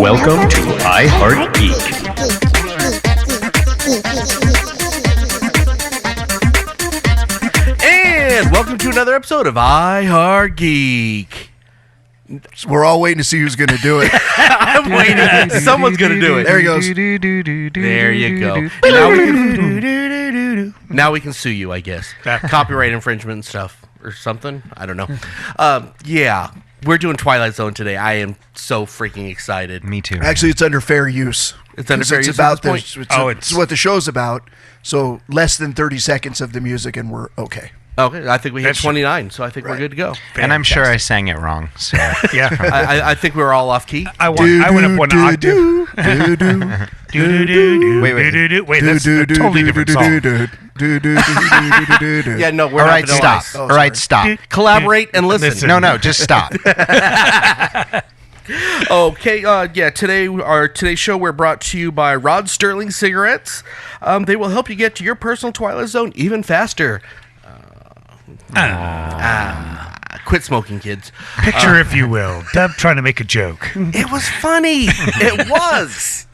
Welcome to iHeartGeek. And welcome to another episode of iHeartGeek. We're all waiting to see who's going to do it. I'm waiting. Someone's going to do it. There he goes. There you go. Now we can sue you, I guess. Copyright infringement and stuff or something. I don't know. Yeah, we're doing Twilight Zone today. I am so freaking excited. Me too. Actually, it's under fair use. It's under fair use about at this point? it's what the show's about. So less than 30 seconds of the music, and we're okay. Okay, I think we hit 29, so I think we're good to go. And I'm sure I sang it wrong. So Yeah. I think we were all off key. I went up one octave. Wait, that's a totally different song. Yeah, no, we're all not right, stop. vanilla. All right, stop. Collaborate and listen. No, just stop. Okay, today's show we're brought to you by Rod Sterling Cigarettes. They will help you get to your personal Twilight Zone even faster. Quit smoking, kids. Picture, if you will, Dub trying to make a joke. It was funny. It was.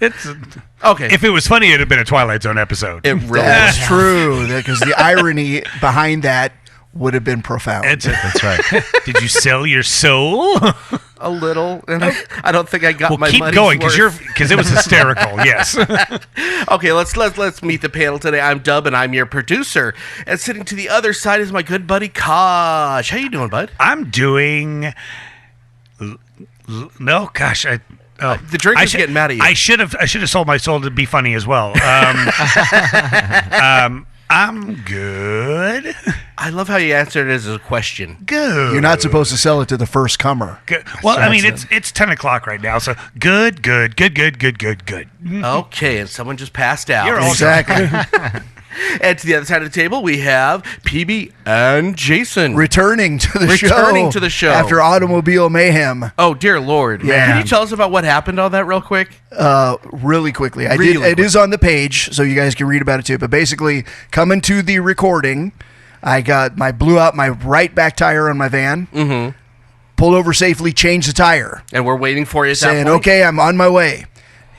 Okay. If it was funny, it'd have been a Twilight Zone episode. It really That's was. true, because the irony behind that would have been profound. That's right. Did you sell your soul? A little, and I don't think I got Well, my keep money's going worth. because it was hysterical. Yes. Okay, let's meet the panel today. I'm Dub, and I'm your producer. And sitting to the other side is my good buddy Kosh. How you doing, bud? I'm doing. No, gosh, The drinker's getting mad at you. I should have sold my soul to be funny as well. I'm good. I love how you answered it as a question. Good. You're not supposed to sell it to the first comer. Good. Well, I mean, it's 10 o'clock right now, so good. Okay, and someone just passed out. You're all Exactly. And to the other side of the table, we have PB&Jason. Returning to the show. After Automobile Mayhem. Oh, dear Lord. Yeah. Can you tell us about what happened on that real quick? Really quickly. It is on the page, so you guys can read about it too. But basically, coming to the recording, I blew out my right back tire on my van. Mm-hmm. Pulled over safely, changed the tire. And we're waiting for you at that Saying, point. okay, I'm on my way.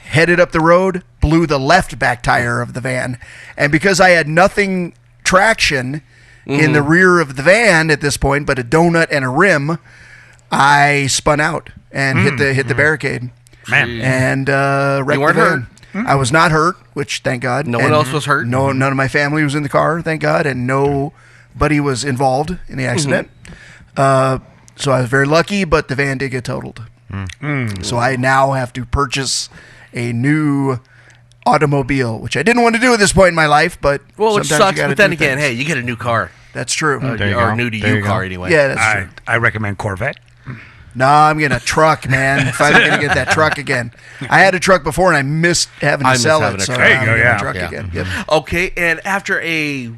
Headed up the road, blew the left back tire of the van. And because I had nothing traction in the rear of the van at this point, but a donut and a rim, I spun out and hit the barricade. Man. And wrecked You weren't the van. hurt? I was not hurt, which thank God. No one else was hurt? No, none of my family was in the car, thank God, and nobody was involved in the accident. So I was very lucky, but the van did get totaled. So I now have to purchase a new automobile, which I didn't want to do at this point in my life, but Well, it sometimes you sucks, gotta but then do again, things. hey, you get a new car. That's true. There you Or go. new to There you you car, go. anyway. Yeah, that's true. I recommend Corvette. No, I'm getting a truck, man. Finally going to get that truck again. I had a truck before, and I missed having to sell having it. a So truck. There you I'm go, getting yeah. a truck Yeah. again. Yep. Okay, and after a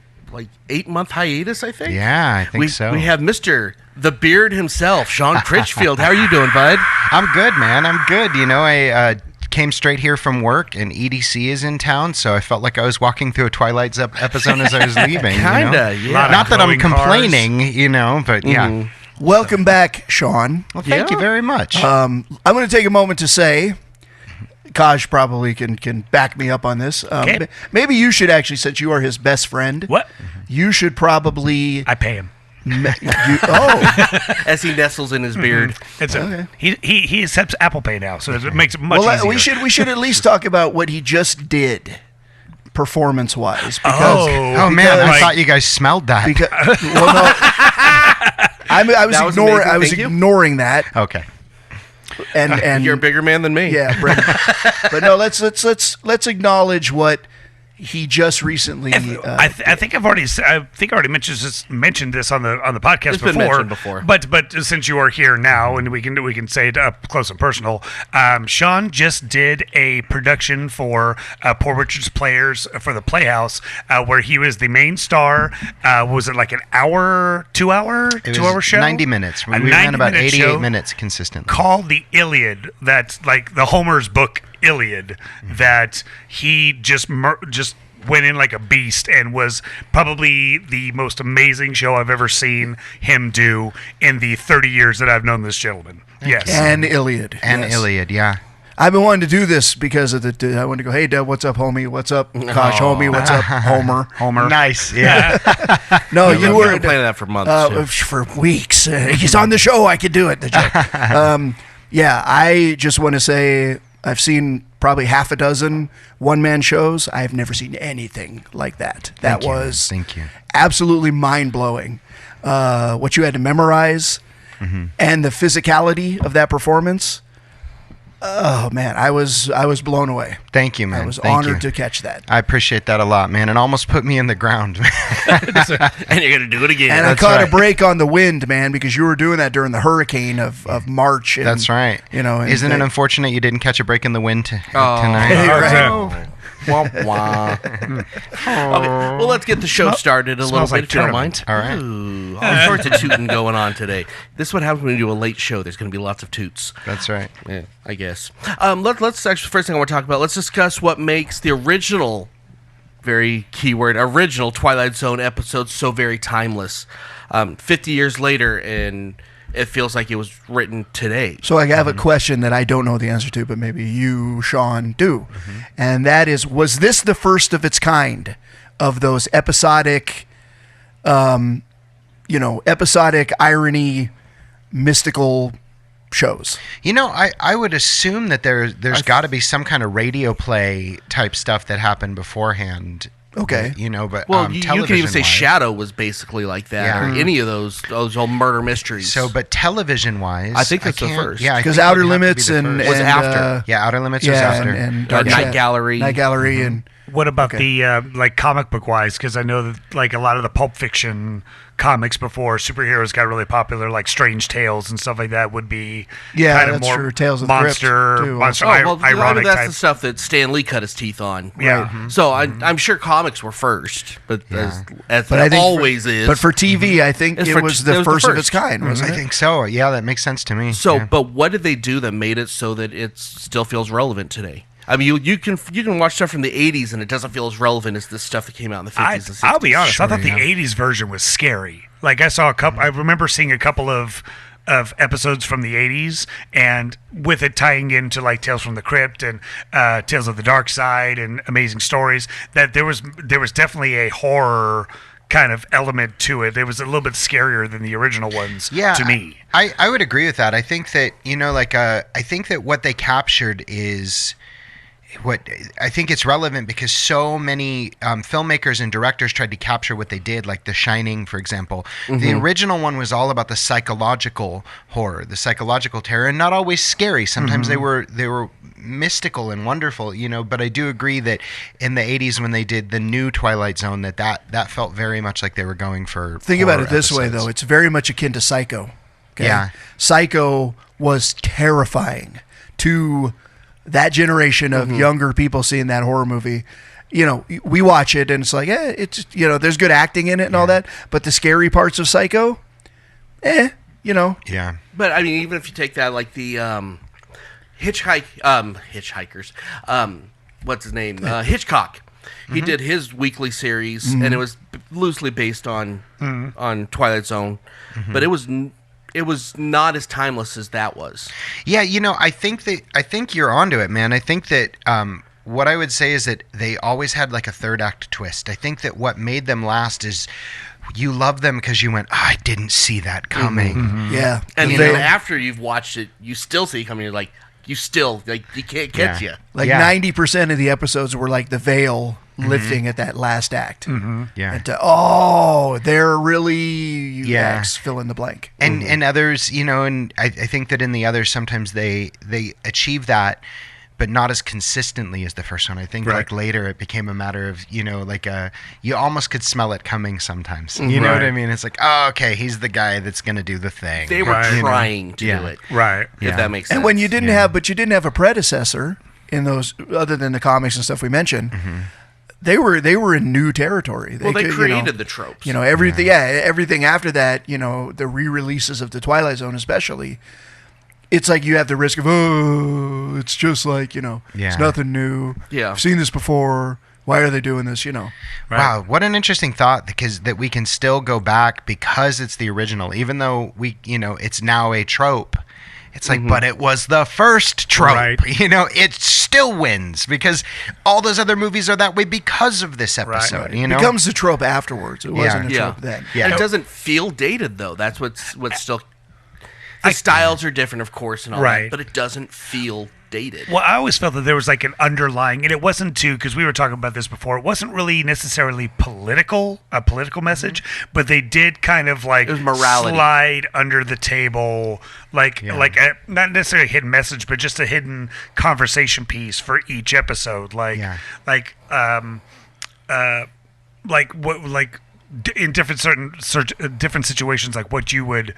8-month hiatus, I think? Yeah, I think so. We have Mr. The Beard himself, Sean Critchfield. How are you doing, bud? I'm good, man. I'm good. You know, I came straight here from work, and EDC is in town, so I felt like I was walking through a Twilight episode as I was leaving. Kinda, you know? yeah. Not that I'm Glowing cars. complaining, but yeah. Welcome back, Sean. Well, thank you very much. I'm going to take a moment to say, Kaj probably can back me up on this. Okay. Maybe you should actually, since you are his best friend, What? you should probably... I pay him. As he nestles in his beard. It's he accepts Apple Pay now, so it makes it much easier. we should at least talk about what he just did, performance-wise. Because, oh, man, I thought you guys smelled that. well, no, I was That was ignoring. amazing. I was Thank you. ignoring that, Okay. and You're a bigger man than me. yeah, Brent. But no, let's acknowledge what he just recently. I think I already mentioned this on the podcast It's before. been mentioned before. But since you are here now, and we can say it up close and personal, Sean just did a production for Poor Richard's Players for the Playhouse, where he was the main star. Was it like an hour, 2 hour, It 2 was hour show? 90 minutes. We A ran about 90-minute 88 show minutes consistently. called the Iliad. That's like the Homer's book Iliad. That he just went in like a beast and was probably the most amazing show I've ever seen him do in the 30 years that I've known this gentleman. Yes. and Iliad And yes. Iliad, yeah. I've been wanting to do this because of I want to go, hey, Deb, what's up, homie? What's up, Kosh, homie? What's up, Homer? Nice. Yeah. No, you were playing that for months. for weeks. He's on the show. I could do it. The joke. Yeah, I just want to say I've seen probably half a dozen one-man shows. I've never seen anything like that. That was Thank you. absolutely mind-blowing. What you had to memorize and the physicality of that performance. Oh man, I was blown away. Thank you, man. I was Thank honored you. to catch that. I appreciate that a lot, man. It almost put me in the ground. And you're gonna do it again. And I caught a break on the wind, man, because you were doing that during the hurricane of March. And, That's right. You know, and isn't it unfortunate you didn't catch a break in the wind tonight? Right. Wah, wah. Okay, well, let's get the show started a little bit, like if you don't mind. All right. Ooh, all sorts of tooting going on today. This is what happens when you do a late show. There's going to be lots of toots. That's right. Yeah, I guess. Let's actually, first thing I want to talk about, let's discuss what makes the original, very keyword, original Twilight Zone episode so very timeless. 50 years later, and it feels like it was written today. So I have a question that I don't know the answer to, but maybe you, Sean, do. And that is, was this the first of its kind of those episodic, episodic irony, mystical shows? You know, I would assume that there's got to be some kind of radio play type stuff that happened beforehand. Okay. You know, but Well, you can even say television-wise- Shadow was basically like that, Yeah. or any of those old murder mysteries. So, but television-wise, I think that's the can't- first. Yeah, I Because think it Outer would have to be Limits the and first. Was after. Yeah, Outer Limits was after. and Night Shadow. Gallery. Night Gallery and What about the like comic book wise? Because I know that like a lot of the Pulp Fiction comics before superheroes got really popular, like Strange Tales and stuff like that, would be kind of that's more true. Tales of the Crypt, too. monster, Oh, well, a lot ironic of that's type. the stuff that Stan Lee cut his teeth on. Yeah. So I'm sure comics were first, but as But I it think always is. But for TV, I think It's it for- was it the was the first of first. its kind, wasn't I it? think so. Yeah, that makes sense to me. So, Yeah. but what did they do that made it so that it still feels relevant today? I mean, you can watch stuff from the 80s and it doesn't feel as relevant as the stuff that came out in the 50s and 60s. I'll be honest. I Sure, thought yeah. the '80s version was scary. Like I saw a couple. I remember seeing a couple of episodes from the '80s, and with it tying into like Tales from the Crypt and Tales of the Dark Side and Amazing Stories, that there was definitely a horror kind of element to it. It was a little bit scarier than the original ones. Yeah, to me. I would agree with that. I think that I think that what they captured is what I think it's relevant because so many filmmakers and directors tried to capture what they did, like The Shining, for example. The original one was all about the psychological horror, the psychological terror, and not always scary. Sometimes they were mystical and wonderful, But I do agree that in the '80s when they did the new Twilight Zone, that felt very much like they were going for. Think about it horror this way, episodes. though. It's very much akin to Psycho. Okay? Yeah. Psycho was terrifying to that generation of younger people seeing that horror movie. We watch it and it's like, it's, there's good acting in it and all that. But the scary parts of Psycho, Yeah. But I mean, even if you take that, like the hitchhikers, what's his name? Hitchcock. He did his weekly series, and it was loosely based on Twilight Zone, but it was not as timeless as that was. Yeah, I think you're onto it, man. I think that what I would say is that they always had like a third act twist. I think that what made them last is you love them because you went, I didn't see that coming. Yeah. And The even veil. after you've watched it, you still see it coming. You're like, you can't catch you. Like Yeah. 90% of the episodes were like the veil lifting at that last act. Yeah. And they're really Yeah. X, fill in the blank. And others, and I think that in the others sometimes they achieve that, but not as consistently as the first one. I think like later it became a matter of, you almost could smell it coming sometimes. You know what I mean? It's like, oh, okay, he's the guy that's going to do the thing. They were trying to do it. Right. If that makes sense. And when you didn't have a predecessor in those, other than the comics and stuff we mentioned, they were in new territory. they created the tropes. Everything. Yeah, everything after that. The re-releases of the Twilight Zone, especially. It's like you have the risk of it's just like it's nothing new. Yeah. I've seen this before. Why are they doing this? Wow, what an interesting thought, because that we can still go back because it's the original, even though it's now a trope. It's like, but it was the first trope. Right. You know, it still wins because all those other movies are that way because of this episode. Right. You It know, becomes a trope afterwards. It wasn't a Yeah. trope then. Yeah. And it doesn't feel dated though. That's what's still. The styles are different, of course, and all Right. that, but it doesn't feel dated. Well, I always felt that there was like an underlying, and it wasn't too, because we were talking about this before. It wasn't really necessarily a political message, but they did kind of like It was morality. slide under the table, like not necessarily a hidden message, but just a hidden conversation piece for each episode, in different situations, like what you would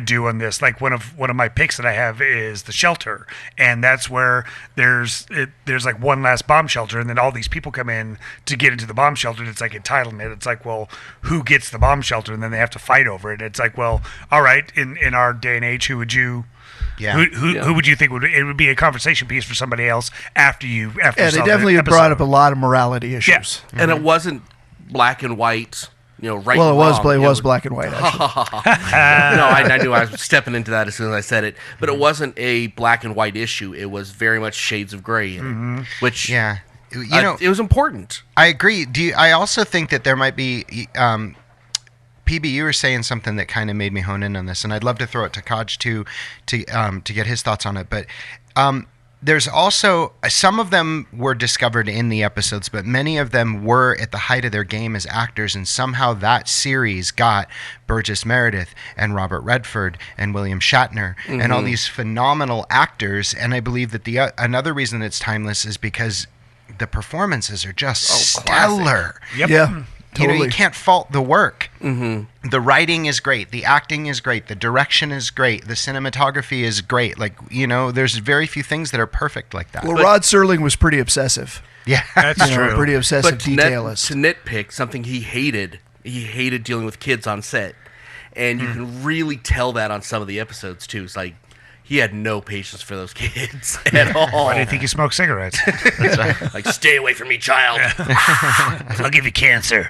do on this. Like one of my picks that I have is the shelter, and that's where there's like one last bomb shelter, and then all these people come in to get into the bomb shelter. And it's like entitlement. It's like, well, who gets the bomb shelter, and then they have to fight over it. It's like, well, all right, in our day and age, who would you? Yeah. Who would you think would be a conversation piece for somebody else after you Yeah, saw they the definitely episode? brought up a lot of morality issues. And it wasn't black and white, right? Well, and wrong. it was black and white. Actually. No, I knew I was stepping into that as soon as I said it. But it wasn't a black and white issue. It was very much shades of gray in it, which yeah. You know, it was important. I agree. I also think that there might be. PB, you were saying something that kind of made me hone in on this, and I'd love to throw it to Kaj to get his thoughts on it. But there's also some of them were discovered in the episodes, but many of them were at the height of their game as actors, and somehow that series got Burgess Meredith and Robert Redford and William Shatner and all these phenomenal actors. And I believe that another reason it's timeless is because the performances are just stellar. Yep. Yeah. Totally. You know, you can't fault the work. The writing is great. The acting is great. The direction is great. The cinematography is great. Like, there's very few things that are perfect like that. Well, Rod Serling was pretty obsessive. Yeah. That's true. Pretty obsessive But detailist. to nitpick something he hated dealing with kids on set, and you can really tell that on some of the episodes too. It's like he had no patience for those kids at all. Why do you think he smoked cigarettes? Like, stay away from me, child. I'll give you cancer.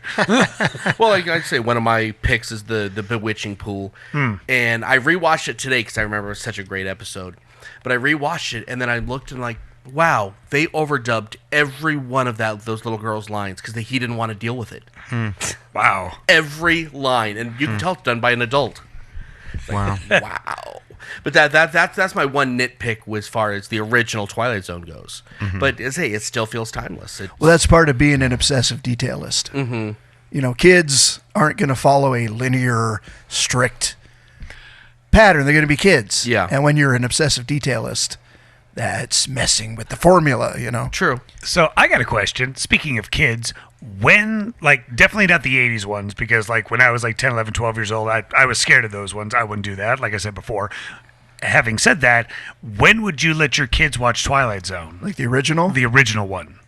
Well, like I'd say one of my picks is the Bewitching Pool. And I rewatched it today because I remember it was such a great episode. But I rewatched it, and then I looked and like, wow, they overdubbed every one of those little girls' lines because he didn't want to deal with it. Wow. Every line. And you can tell it's done by an adult. Wow. Wow. But that's my one nitpick as far as the original Twilight Zone goes. But it still feels timeless. Well, that's part of being an obsessive detailist. Kids aren't going to follow a linear, strict pattern. They're going to be kids. Yeah. And when you're an obsessive detailist, that's messing with the formula, True. So I got a question. Speaking of kids, when, definitely not the 80s ones, because, when I was, 10, 11, 12 years old, I was scared of those ones. I wouldn't do that, like I said before. Having said that, when would you let your kids watch Twilight Zone? Like the original? The original one.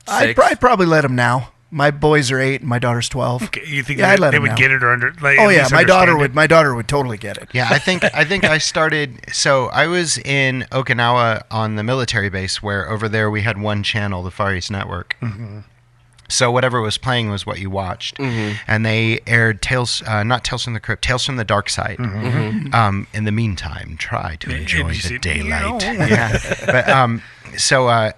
I'd probably let them now. My boys are 8 and my daughter's 12. Okay, you think I'd let they them would know. get it or under? Oh yeah, my daughter would totally get it. Yeah, I think I started. So I was in Okinawa on the military base, where over there we had one channel, the Far East Network. So whatever was playing was what you watched, and they aired not Tales from the Crypt, Tales from the Dark Side. In the meantime, try to enjoy the daylight. Yeah, but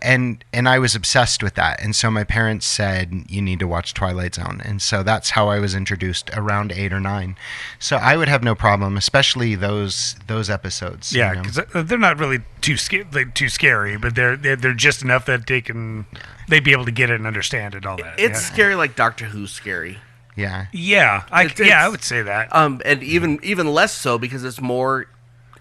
and I was obsessed with that, and so my parents said you need to watch Twilight Zone, and so that's how I was introduced around 8 or 9. So I would have no problem, especially those episodes. Yeah, because they're not really too scary, but they're just enough that they'd be able to get it and understand it, all that. It's scary like Doctor Who's scary. Yeah. Yeah, I would say that. And even less so because it's more.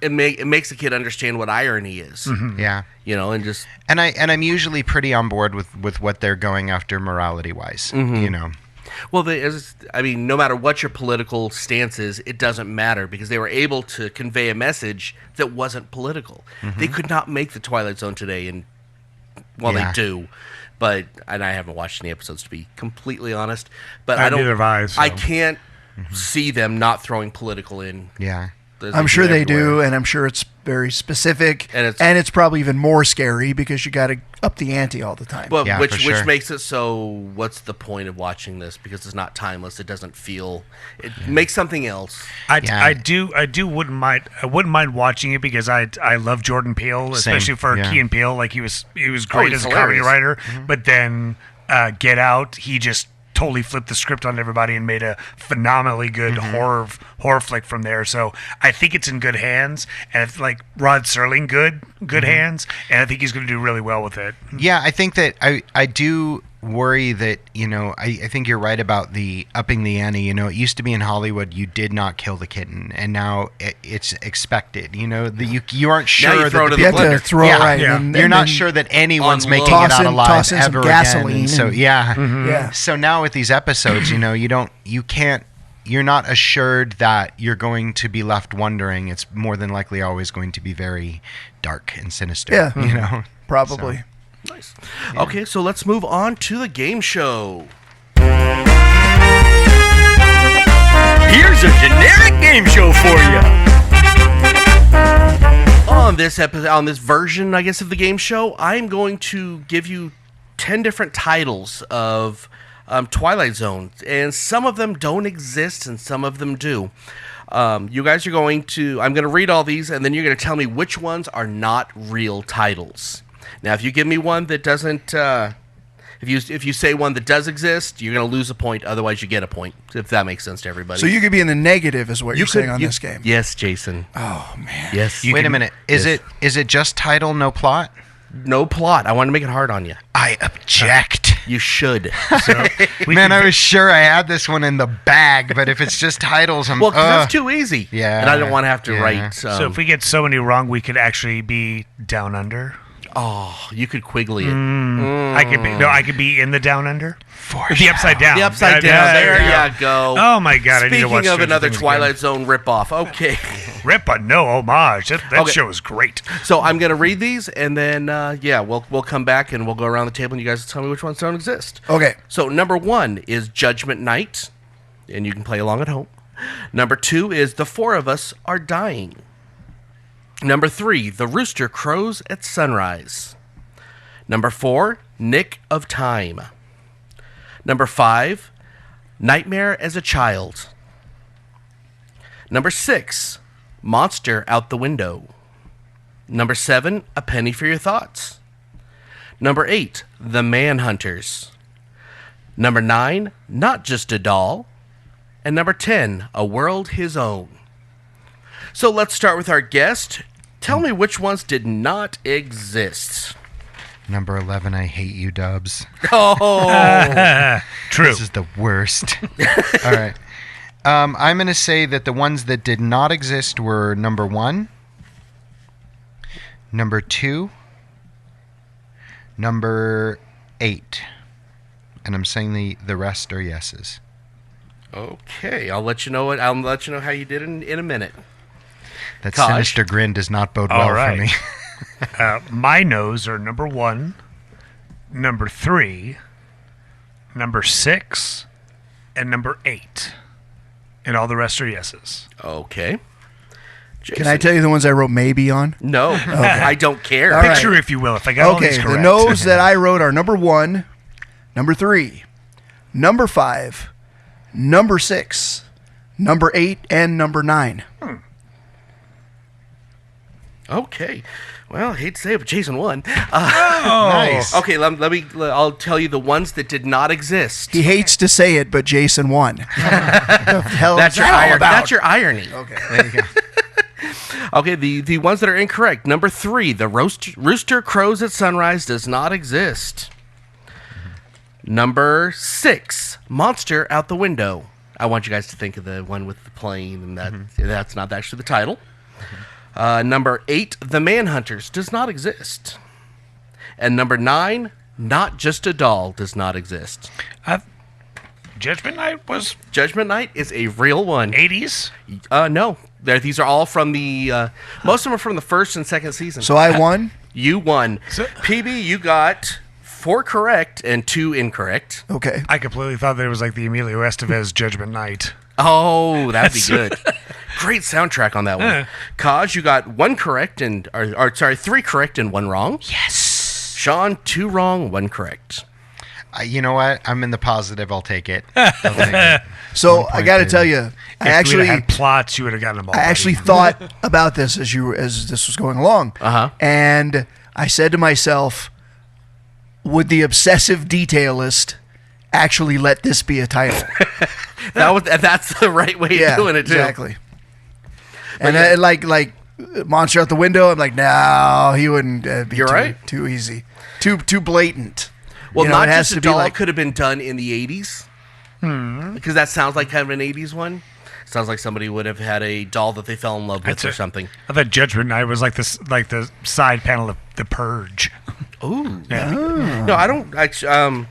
It makes a kid understand what irony is. Yeah. And just. And I'm usually pretty on board with what they're going after morality wise. Well, no matter what your political stance is, it doesn't matter because they were able to convey a message that wasn't political. They could not make the Twilight Zone today, and they do. And I haven't watched any episodes to be completely honest. But Neither have I. So. I can't see them not throwing political in. Yeah. I'm sure they do, everywhere. and I'm sure it's very specific, And and it's- it's probably even more scary because you got to up the ante all the time. But Yeah, which for sure. makes it so. What's the point of watching this? Because it's not timeless. It doesn't feel. It makes something else. I wouldn't mind watching it because I love Jordan Peele, especially for yeah. Key and Peele. Like he was great he's as a comedy hilarious. writer. But then Get Out, he just totally flipped the script on everybody and made a phenomenally good horror flick from there. So I think it's in good hands, and it's like Rod Serling, good hands, and I think he's going to do really well with it. Yeah, I think that I do worry that, I think you're right about the upping the ante. It used to be in Hollywood, you did not kill the kitten, and now it's expected. You aren't sure you throw it that in you the have to blender. throw Yeah. it right. Yeah. And you're not then sure that anyone's Unload. making it Toss out in- alive toss in some ever gasoline again. So and- yeah. Yeah. So now with these episodes, you're not assured that you're going to be left wondering. It's more than likely always going to be very dark and sinister. Yeah. Probably. Nice. Okay, so let's move on to the game show. Here's a generic game show for you. On this episode, on this version, I guess, of the game show, I'm going to give you 10 different titles of Twilight Zone, and some of them don't exist, and some of them do. You guys are going to. I'm going to read all these, and then you're going to tell me which ones are not real titles. Now, if you give me one that doesn't, if you say one that does exist, you're going to lose a point. Otherwise, you get a point. If that makes sense to everybody. So you could be in the negative, is what you're saying on this game. Yes, Jason. Oh man. Yes. Wait a minute. Is it just title, no plot? No plot. I want to make it hard on you. I object. You should. Man, I was sure I had this one in the bag, but if it's just titles, I'm Well, 'cause that's too easy. Yeah. And I don't want to have to Yeah. write. So if we get so many wrong, we could actually be Down Under. Oh, you could Quigley it. I could be in the Down Under. The Upside Down. The Upside Down. There you go. Oh my God! I need to watch Speaking of Stranger another Things Twilight Zone ripoff. Okay. again. Rip, but no homage. That Okay. show is great. So I'm going to read these, and then, we'll come back, and we'll go around the table, and you guys will tell me which ones don't exist. Okay. So number 1 is Judgment Night, and you can play along at home. Number 2 is The Four of Us Are Dying. Number 3, The Rooster Crows at Sunrise. Number 4, Nick of Time. Number 5, Nightmare as a Child. Number 6, Monster Out the Window. Number 7, A Penny for Your Thoughts. Number 8, The Manhunters. Number 9, Not Just a Doll. And number 10, A World His Own. So let's start with our guest. Tell me which ones did not exist. Number 11, I hate you, Dubs. Oh, True. This is the worst. All right. I'm going to say that the ones that did not exist were number 1, number 2, number 8. And I'm saying the rest are yeses. okay. I'll let you know how you did in a minute. That Taj? sinister grin does not bode All well right. for me. My no's are number 1, number 3, number 6, and number 8. And all the rest are yeses. Okay. Can I tell you the ones I wrote maybe on? No, I don't care. All right. Picture, if you will, if I got all Okay, these the correct. no's that I wrote are number 1, number 3, number 5, number 6, number 8, and number 9. Okay. Well, I hate to say it, but Jason won. Nice. Okay, I'll tell you the ones that did not exist. He hates to say it, but Jason won. The hell That's is your that all irony. about? That's your irony. Okay. There you go. Okay, the ones that are incorrect. Number 3, the rooster crows at sunrise does not exist. Number 6, monster out the window. I want you guys to think of the one with the plane, and that's not actually the title. Number 8, the Manhunters does not exist. And number 9, Not Just a Doll does not exist. Judgment Night was Judgment Night is a real one. 80s. No, these are all from the. Most of them are from the first and second season. So I won? You won. So- PB, you got 4 correct and 2 incorrect. Okay. I completely thought that it was like the Emilio Estevez Judgment Night. Oh, that'd be good. great soundtrack on that one. Yeah. Kaj, you got one correct and, three correct and one wrong. Yes. Sean, 2 wrong, 1 correct. You know what? I'm in the positive. I'll take it. I'll take it. So I got to tell you, I If we actually had plots, you would have gotten them all. I actually thought about this as this was going along, and I said to myself, would the obsessive detailist actually let this be a title? That's the right way of doing it too. Exactly. And like Monster Out the Window, I'm like, no, he wouldn't be You're right. too easy, too blatant. Well, You know, not it has just to a be doll like- could have been done in the 80s. Because that sounds like kind of an 80s one. Sounds like somebody would have had a doll that they fell in love with or something. I thought Judgment Night was like this, like the side panel of The Purge. Ooh. Yeah. No, I don't actually.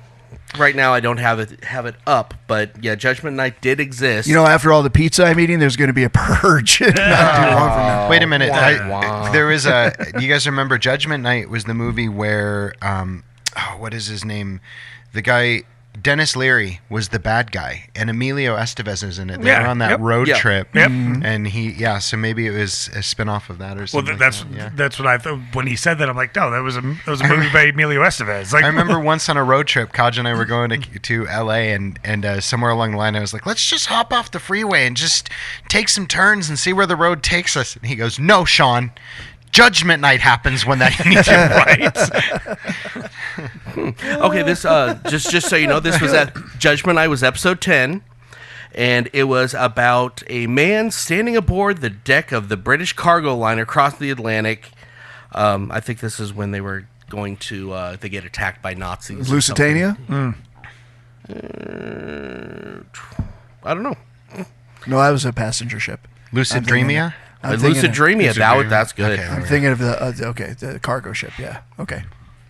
Right now, I don't have it up, but yeah, Judgment Night did exist. You know, after all the pizza I'm eating, there's going to be a purge. Not too long from now. Wait a minute. Wah. There was a. You guys remember Judgment Night was the movie where, what is his name? The guy Dennis Leary was the bad guy, and Emilio Estevez is in it. They were on that road trip, and so maybe it was a spin-off of that or something. Well, that's what I thought when he said that. I'm like, no, that was a movie by Emilio Estevez. Like, I remember once on a road trip, Kaj and I were going to L.A. and somewhere along the line, I was like, let's just hop off the freeway and just take some turns and see where the road takes us. And he goes, no, Sean. Judgment Night happens when that right. Okay, this just so you know, this was at Judgment Night was episode 10, and it was about a man standing aboard the deck of the British cargo liner across the Atlantic. I think this is when they were going to they get attacked by Nazis. Lusitania? I don't know. No, that was a passenger ship. Lucid Dreamia? Lucid Dreamia. That's good. Okay. I'm thinking of the cargo ship. Yeah. Okay.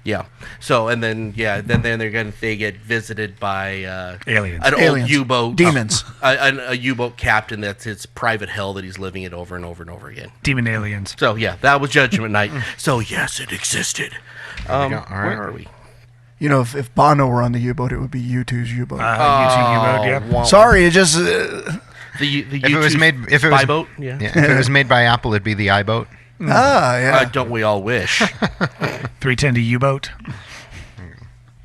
Yeah. So and then they get visited by Aliens. an Aliens. old U-boat Demons. a U-boat captain that's his private hell that he's living it over and over and over again. Demon aliens. So yeah, that was Judgment Night. So yes, it existed. All right. Where are we? You know, if Bono were on the U-boat, it would be U2's U-boat. YouTube, yeah. Wow. Sorry, it just... The If it was made, if it was boat, yeah. if it was made by Apple, it'd be the iBoat. yeah. Don't we all wish? 310 to U-boat.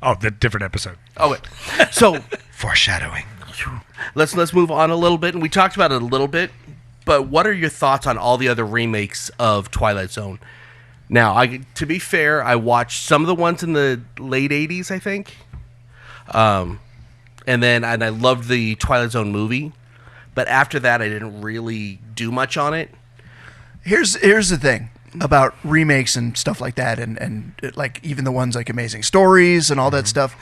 Oh, the different episode. Oh, wait. So Foreshadowing. let's move on a little bit, and we talked about it a little bit. But what are your thoughts on all the other remakes of Twilight Zone? Now, to be fair, I watched some of the ones in the late '80s, I think, and I loved the Twilight Zone movie. But after that, I didn't really do much on it. Here's the thing about remakes and stuff like that, and like even the ones like Amazing Stories and all that stuff.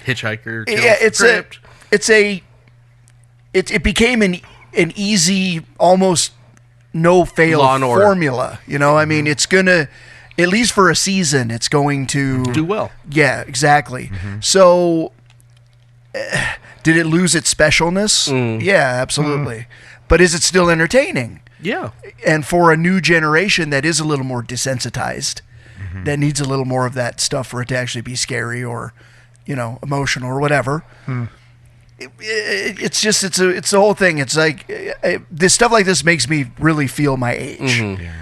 Hitchhiker. Yeah, it became an easy, almost no fail Law and Order. formula. You know, I mean, it's gonna, at least for a season, it's going to Do well. Yeah, exactly. So, did it lose its specialness? Yeah, absolutely. But is it still entertaining? Yeah. And for a new generation that is a little more desensitized, that needs a little more of that stuff for it to actually be scary or, emotional or whatever. It's the whole thing. It's like this stuff like this makes me really feel my age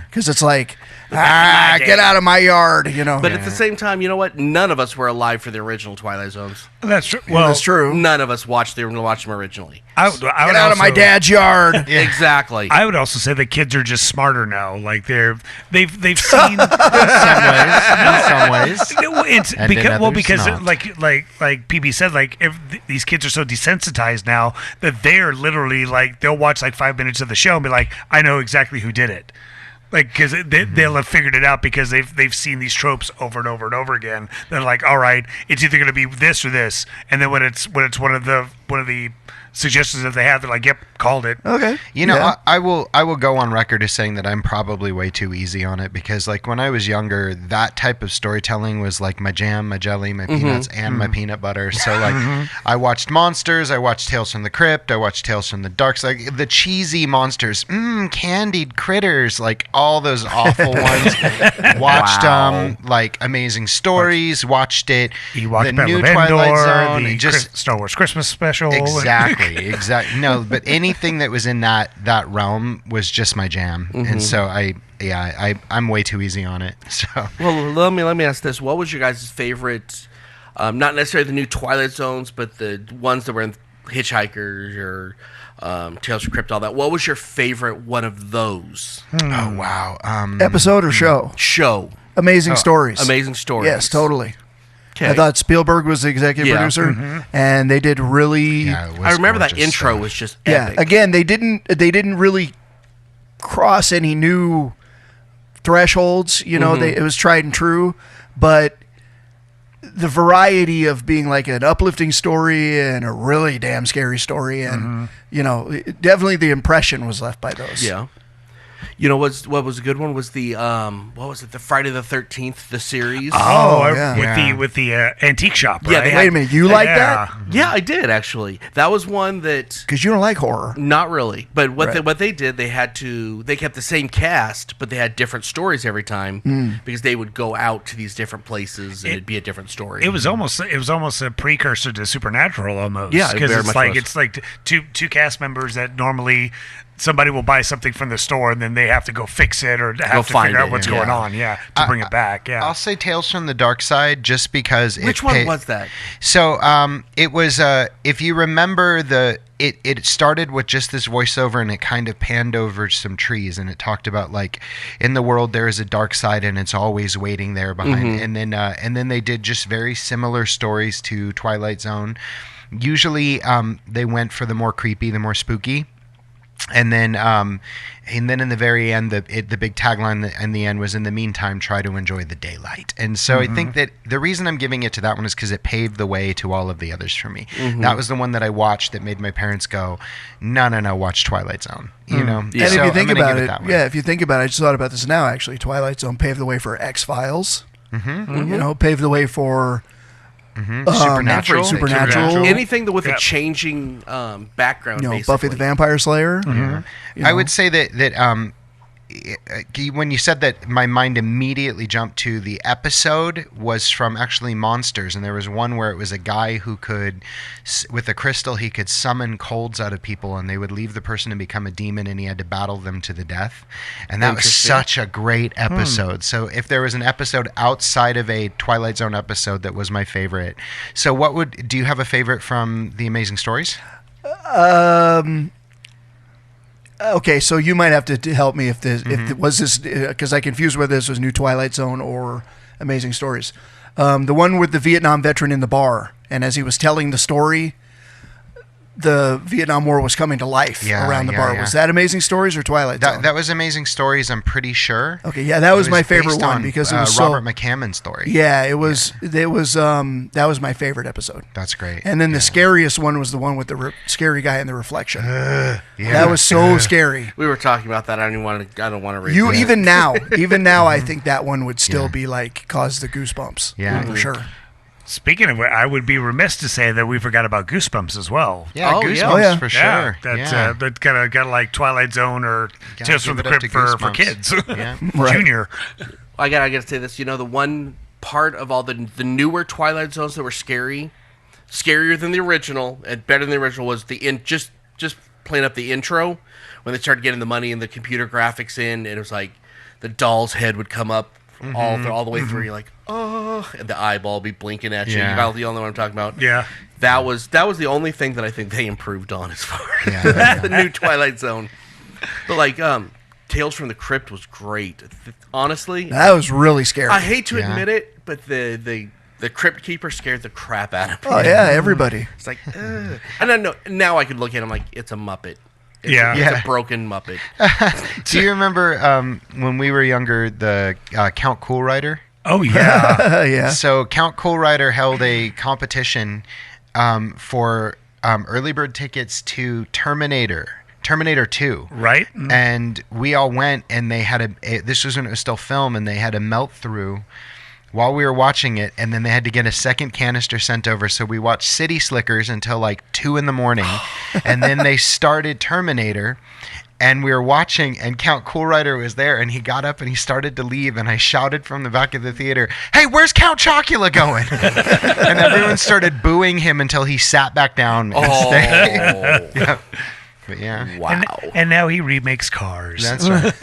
because it's like get out of my yard, But at the same time, you know what? None of us were alive for the original Twilight Zones. That's true. Well, that's true. None of us watched them originally. I would Get out of my also- dad's yard. Exactly. I would also say the kids are just smarter now. Like they've seen In some ways. No, it's And in others because not. like PB said, like if these kids are so desensitized now that they're literally like they'll watch like 5 minutes of the show and be like, I know exactly who did it. Like, because they'll have figured it out because they've seen these tropes over and over and over again. They're like, all right, it's either going to be this or this, and then when it's one of the suggestions that they have, they're like, yep, called it. Okay. I will go on record as saying that I'm probably way too easy on it because like when I was younger, that type of storytelling was like my jam, my jelly, my peanuts, and my peanut butter. So like I watched Monsters, I watched Tales from the Crypt, I watched Tales from the Dark, like the cheesy monsters, candied critters, like all those awful ones. Watched like Amazing Stories, watched it, Ewok the Battle new of Twilight Endor, Zone, the and just Star Wars Christmas special. exactly. Exactly. No, but anything that was in that realm was just my jam, and so I'm way too easy on it. So Well, let me ask this: what was your guys' favorite? Not necessarily the new Twilight Zones, but the ones that were in Hitchhikers or Tales from the Crypt, all that. What was your favorite one of those? oh wow, Episode or show? Show. Amazing Stories. Amazing Stories. Yes, totally. Okay. I thought Spielberg was the executive producer, and they did really. yeah, it was I remember that gorgeous intro stuff. was just Yeah. epic. Again, they didn't really cross any new thresholds. You know, it was tried and true, but the variety of being like an uplifting story and a really damn scary story, and definitely the impression was left by those. Yeah. You know what was a good one was the what was it, the Friday the 13th, the series. With the antique shop. Yeah, Right? they Wait a minute, you like that? Yeah, I did actually. That was one that Because you don't like horror. not really, but Right. what they did, they kept the same cast, but they had different stories every time because they would go out to these different places and it'd be a different story. It was almost a precursor to Supernatural almost. Yeah, it because very it's much like was. it's like two cast members that normally somebody will buy something from the store and then they have to go fix it or have to find figure out it, what's yeah. going on. Yeah, to bring it back. Yeah, I'll say Tales from the Dark Side just because Which one was that? So it was if you remember it started with just this voiceover and it kind of panned over some trees and it talked about like in the world there is a dark side and it's always waiting there behind and then they did just very similar stories to Twilight Zone. Usually they went for the more creepy, the more spooky. And then in the very end, the big tagline in the end was, "In the meantime, try to enjoy the daylight." And so I think that the reason I'm giving it to that one is because it paved the way to all of the others for me. That was the one that I watched that made my parents go, "No, watch Twilight Zone." You know. Yeah. And So if you I'm think gonna about give it, that one. if you think about it, I just thought about this now. Actually, Twilight Zone paved the way for X-Files. Paved the way for Supernatural. Anything with a Yep. changing background. Basically. Buffy the Vampire Slayer. I would say that when you said that, my mind immediately jumped to the episode was from actually Monsters, and there was one where it was a guy who could, with a crystal, he could summon colds out of people, and they would leave the person and become a demon, and he had to battle them to the death. And that was Interesting. such a great episode. So if there was an episode outside of a Twilight Zone episode that was my favorite, so do you have a favorite from the Amazing Stories? Okay, so you might have to help me if this because I confused whether this was New Twilight Zone or Amazing Stories. The one with the Vietnam veteran in the bar, and as he was telling the story, the Vietnam War was coming to life around the bar. yeah. Was that Amazing Stories or Twilight Zone? That was Amazing Stories, I'm pretty sure. Okay, yeah, that was my favorite based one on, because it was Robert McCammon's story. Yeah, it was. It was. That was my favorite episode. That's great. And then the scariest one was the one with the scary guy in the reflection. Yeah. That was so scary. We were talking about that. I don't want to read. You that. even now, I think that one would still be like cause the goosebumps. Yeah. for sure. Speaking of which, I would be remiss to say that we forgot about Goosebumps as well. Yeah, Oh, Goosebumps yeah. Oh, yeah. for sure. That kind of like Twilight Zone or Tales from the give it up Crypt to for kids. Goosebumps. Yeah. Right. Junior. I gotta say this. The one part of all the newer Twilight Zones that were scarier than the original and better than the original was just playing up the intro when they started getting the money and the computer graphics in, and it was like the doll's head would come up all the way through. You're like, oh, and the eyeball be blinking at you. Yeah. You all know what I'm talking about. Yeah. That was the only thing that I think they improved on as far as Yeah. the new Twilight Zone. But like Tales from the Crypt was great. Honestly, That was really scary. I hate to Yeah. admit it, but the Crypt Keeper scared the crap out of me. Oh yeah, everybody. It's like, ugh. And I know now I could look at him like it's a Muppet. It's Yeah. a broken Muppet. Do you remember when we were younger, the Count Cool Rider? Oh, yeah. Yeah. So Count Cool Rider held a competition for early bird tickets to Terminator 2. Right? And we all went, and they had this was when it was still film, and they had a melt through while we were watching it, and then they had to get a second canister sent over. So we watched City Slickers until like 2 a.m, and then they started Terminator. and we were watching, and Count Cool Rider was there, and he got up and he started to leave, and I shouted from the back of the theater, "Hey, where's Count Chocula going?" And everyone started booing him until he sat back down and stayed. Yeah. But yeah. Wow. And now he remakes Cars. That's right.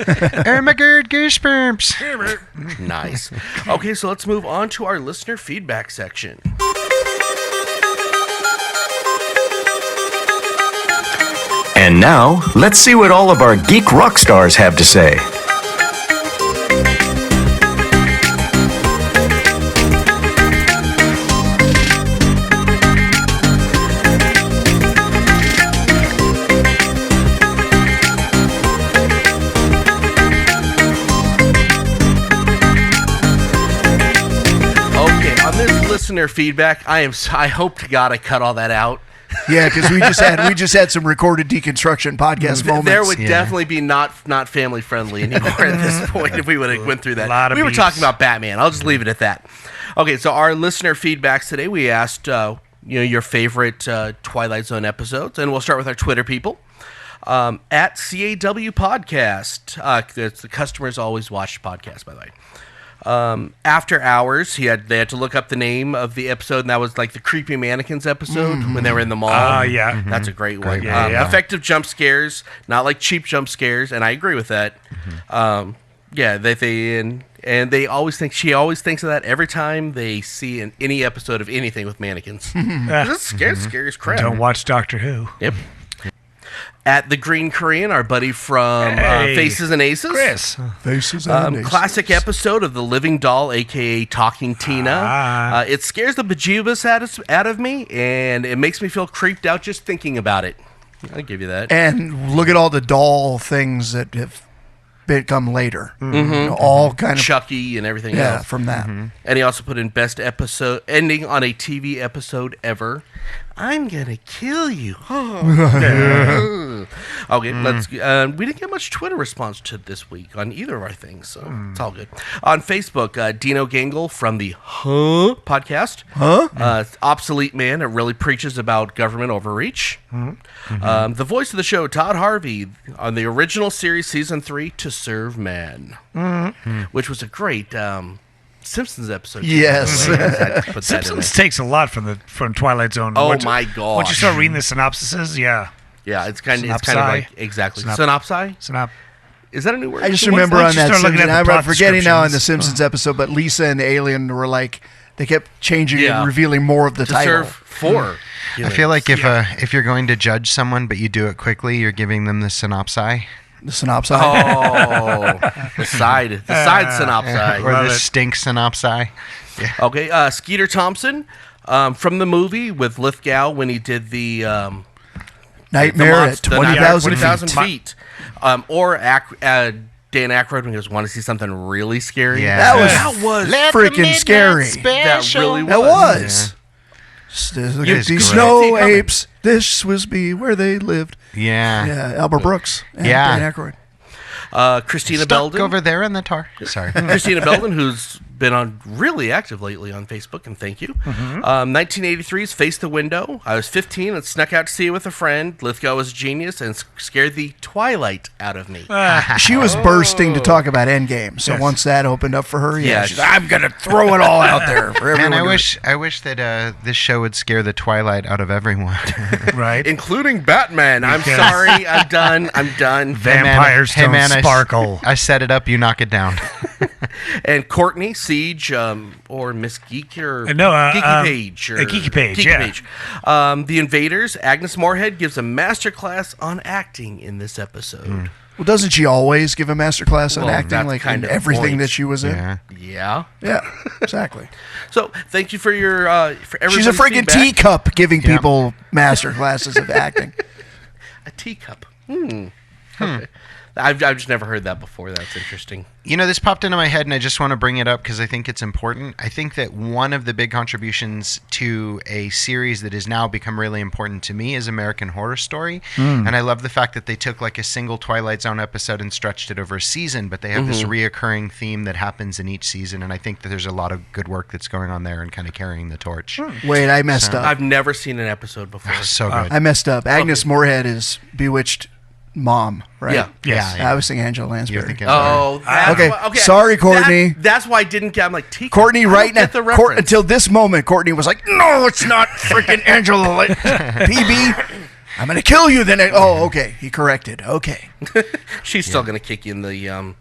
Oh my God, goosebumps. Nice. Okay, so let's move on to our listener feedback section. And now, let's see what all of our geek rock stars have to say. Listener feedback. I hope to God I cut all that out. Yeah, because we just had some recorded deconstruction podcast moments. There would definitely be not family friendly anymore at this point if we would have went through that. We were talking about Batman. I'll just leave it at that. Okay, so our listener feedbacks today, we asked your favorite Twilight Zone episodes, and we'll start with our Twitter people. At CAW Podcast, the customers always watch podcast, by the way. After Hours, they had to look up the name of the episode, and that was like the Creepy Mannequins episode when they were in the mall. Yeah. That's a great one. Yeah. Effective jump scares, not like cheap jump scares, and I agree with that. They always think, she always thinks of that every time they see any episode of anything with mannequins. This scary as crap. Don't watch Doctor Who. Yep. At the Green Korean, our buddy from Faces and Aces. Chris. Faces and Aces. Classic episode of The Living Doll, a.k.a. Talking Tina. It scares the bejeebus out of me, and it makes me feel creeped out just thinking about it. I'll give you that. And look at all the doll things that have come later. All kind of Chucky and everything else. From that. And he also put in best episode, ending on a TV episode ever. I'm gonna kill you. Okay, let's. We didn't get much Twitter response to this week on either of our things, so it's all good. On Facebook, Dino Gangle from the podcast. Obsolete Man. It really preaches about government overreach. The voice of the show, Todd Harvey, on the original series, season 3, To Serve Man, which was a great. Simpsons episode. Yes. Simpsons takes a lot from Twilight Zone. Oh my god! Once you start reading the synopsises, it's kind of like exactly synopsis. Is that a new word? I just remember on that Simpsons. I'm forgetting now on the Simpsons episode, but Lisa and the alien were like they kept changing and revealing more of the title. Serve 4. I feel like if you're going to judge someone but you do it quickly, you're giving them the synopsis. The synopsis. Oh, the side synopsis. Or the stink synopsis. Yeah. Okay, Skeeter Thompson from the movie with Lithgow when he did the Nightmare at 20,000 feet. Or Dan Aykroyd when he goes, want to see something really scary? Yeah. That was freaking scary. That really was. That was. These snow apes. This was where they lived. Yeah. Albert Brooks and Dan Aykroyd. Christina Belden over there in the tar. Sorry. Christina Belden, who's been on really active lately on Facebook, and thank you. 1983's Face the Window. I was 15 and snuck out to see it with a friend. Lithgow was a genius and scared the Twilight out of me. She was bursting to talk about Endgame, so once that opened up for her, she's like, I'm gonna throw it all out there for everyone. And I wish that this show would scare the Twilight out of everyone, right? Including Batman. I'm sorry. I'm done. Vampires don't sparkle. I set it up. You knock it down. And Courtney, Siege, or Miss Geek, or Geeky Page. Geeky Page. The Invaders, Agnes Moorehead gives a masterclass on acting in this episode. Well, doesn't she always give a masterclass on acting, like kind in of everything that she was in? Yeah, exactly. So thank you for your for everybody's She's a freaking feedback. teacup giving people masterclasses of acting. A teacup. Okay. I've just never heard that before. That's interesting. You know, this popped into my head, and I just want to bring it up because I think it's important. I think that one of the big contributions to a series that has now become really important to me is American Horror Story. And I love the fact that they took like a single Twilight Zone episode and stretched it over a season, but they have this reoccurring theme that happens in each season, and I think that there's a lot of good work that's going on there and kind of carrying the torch. Wait, I messed up. I've never seen an episode before. So good. I messed up. Agnes Moorehead is Bewitched mom, right? Yeah. Yes. Yeah. I was thinking Angela Lansbury. You're thinking. Oh, that's Okay. why- Sorry, Courtney. That's why I didn't get. I'm like, Tika, Courtney, I don't right now, get the reference. until this moment, Courtney was like, "No, it's not freaking Angela PB. I'm gonna kill you." Then, okay, he corrected. Okay, She's still gonna kick you in the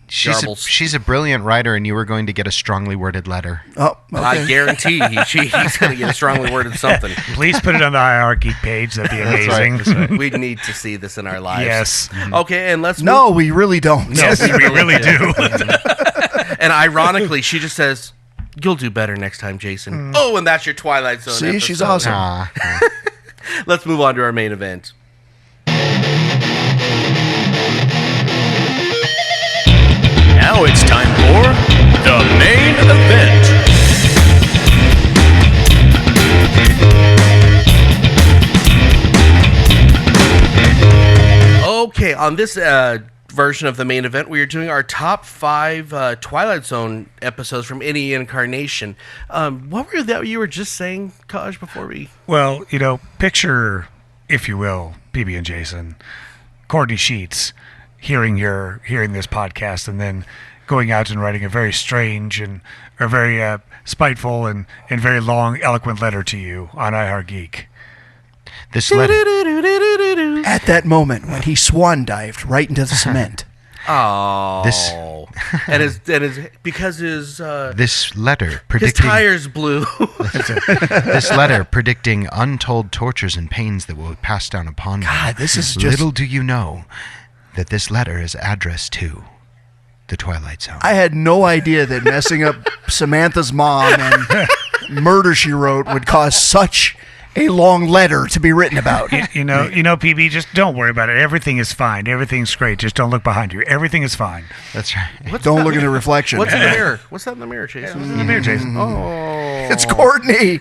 Jarbles. She's a brilliant writer, and you were going to get a strongly worded letter. oh, I okay. guarantee he's gonna get a strongly worded something. Please put it on the IHeartGeek page. That'd be That's right, amazing. that's right. We need to see this in our lives. Yes. Okay, and let's No, we really don't. Yes, we really do. And ironically, she just says, "You'll do better next time, Jason." Oh, and that's your Twilight Zone. See, she's episode. awesome. Let's move on to our main event. Now it's time for the main event. Okay, on this version of the main event, we are doing our top 5 Twilight Zone episodes from any incarnation. What were that you were just saying, Kaj, before we... Well, picture, if you will, PB&Jason, Courtney Sheets, hearing this podcast and then going out and writing a very strange and a very spiteful and very long, eloquent letter to you on iHeartGeek. This letter. At that moment when he swan dived right into the cement. Oh. This- because his This letter his predicting tires blew. this letter predicting untold tortures and pains that will pass down upon you. God, this is just... Little do you know that this letter is addressed to the Twilight Zone. I had no idea that messing up Samantha's mom and Murder, She Wrote would cause such a long letter to be written about. PB, just don't worry about it. Everything is fine. Everything's great. Just don't look behind you. Everything is fine. That's right. Don't look in the reflection. What's in the mirror? What's that in the mirror, Jason? What's in the mirror, Jason? Oh. It's Courtney.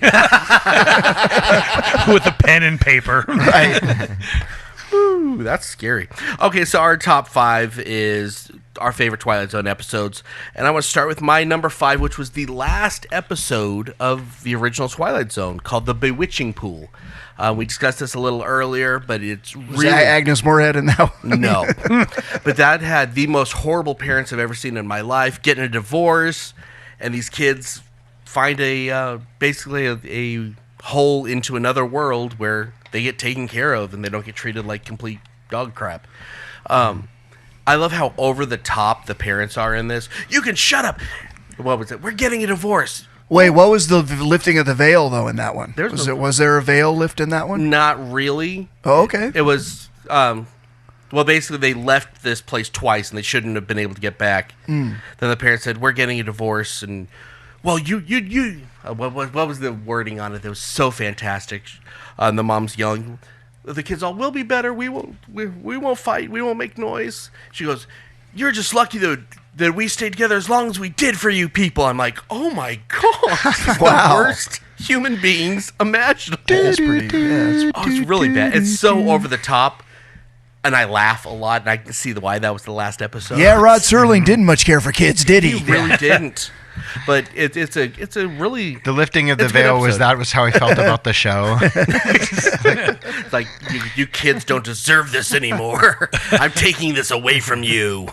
With a pen and paper. Ooh, that's scary. Okay, so our top 5 is our favorite Twilight Zone episodes, and I want to start with my number 5, which was the last episode of the original Twilight Zone, called The Bewitching Pool. We discussed this a little earlier, but it's Was really... that Agnes Moorehead in that one? No. But that had the most horrible parents I've ever seen in my life, getting a divorce, and these kids find basically a hole into another world where they get taken care of and they don't get treated like complete dog crap. I love how over the top the parents are in this. You can shut up. What was it? We're getting a divorce. Wait, what was the lifting of the veil, though, in that one? There's Was there a veil lift in that one? Not really. Oh, okay. It was, well, basically they left this place twice and they shouldn't have been able to get back. Then the parents said, we're getting a divorce. And, well, what was the wording on it that was so fantastic? The mom's yelling, the kids all, we'll be better. We won't fight. We won't make noise. She goes, you're just lucky that we stayed together as long as we did for you people. I'm like, oh my God. Wow. The worst human beings imaginable. That's pretty. Yeah, Oh, it's really bad. It's so over the top, and I laugh a lot, and I can see why that was the last episode. yeah, Rod Serling didn't much care for kids, did he? He really didn't. But it's a really... The lifting of the It's a good veil was episode. that was how I felt about the show. It's like, you kids don't deserve this anymore. I'm taking this away from you.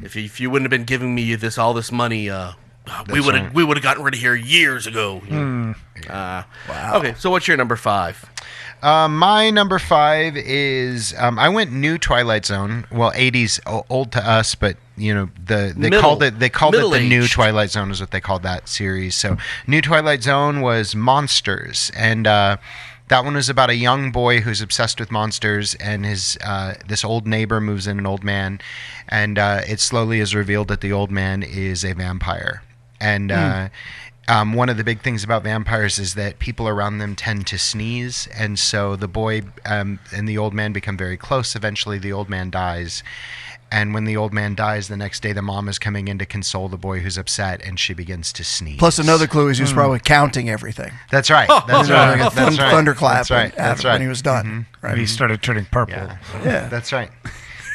If you wouldn't have been giving me all this money, we would have gotten rid of here years ago. Wow. Okay, so what's your number 5? My number 5 is I went new Twilight Zone. Well, 80s old to us, but they called it the new Middle-aged. Twilight Zone is what they called that series. So new Twilight Zone was Monsters, and that one was about a young boy who's obsessed with monsters, and his this old neighbor moves in, an old man, and it slowly is revealed that the old man is a vampire. And one of the big things about vampires is that people around them tend to sneeze, and so the boy and the old man become very close. Eventually, the old man dies. And when the old man dies, the next day the mom is coming in to console the boy who's upset, and she begins to sneeze. Plus, another clue is he was probably counting everything. That's right. That's right. Like a That's right. thunderclap. That's right. That's right. When he was done. Right. He started turning purple. Yeah. That's right.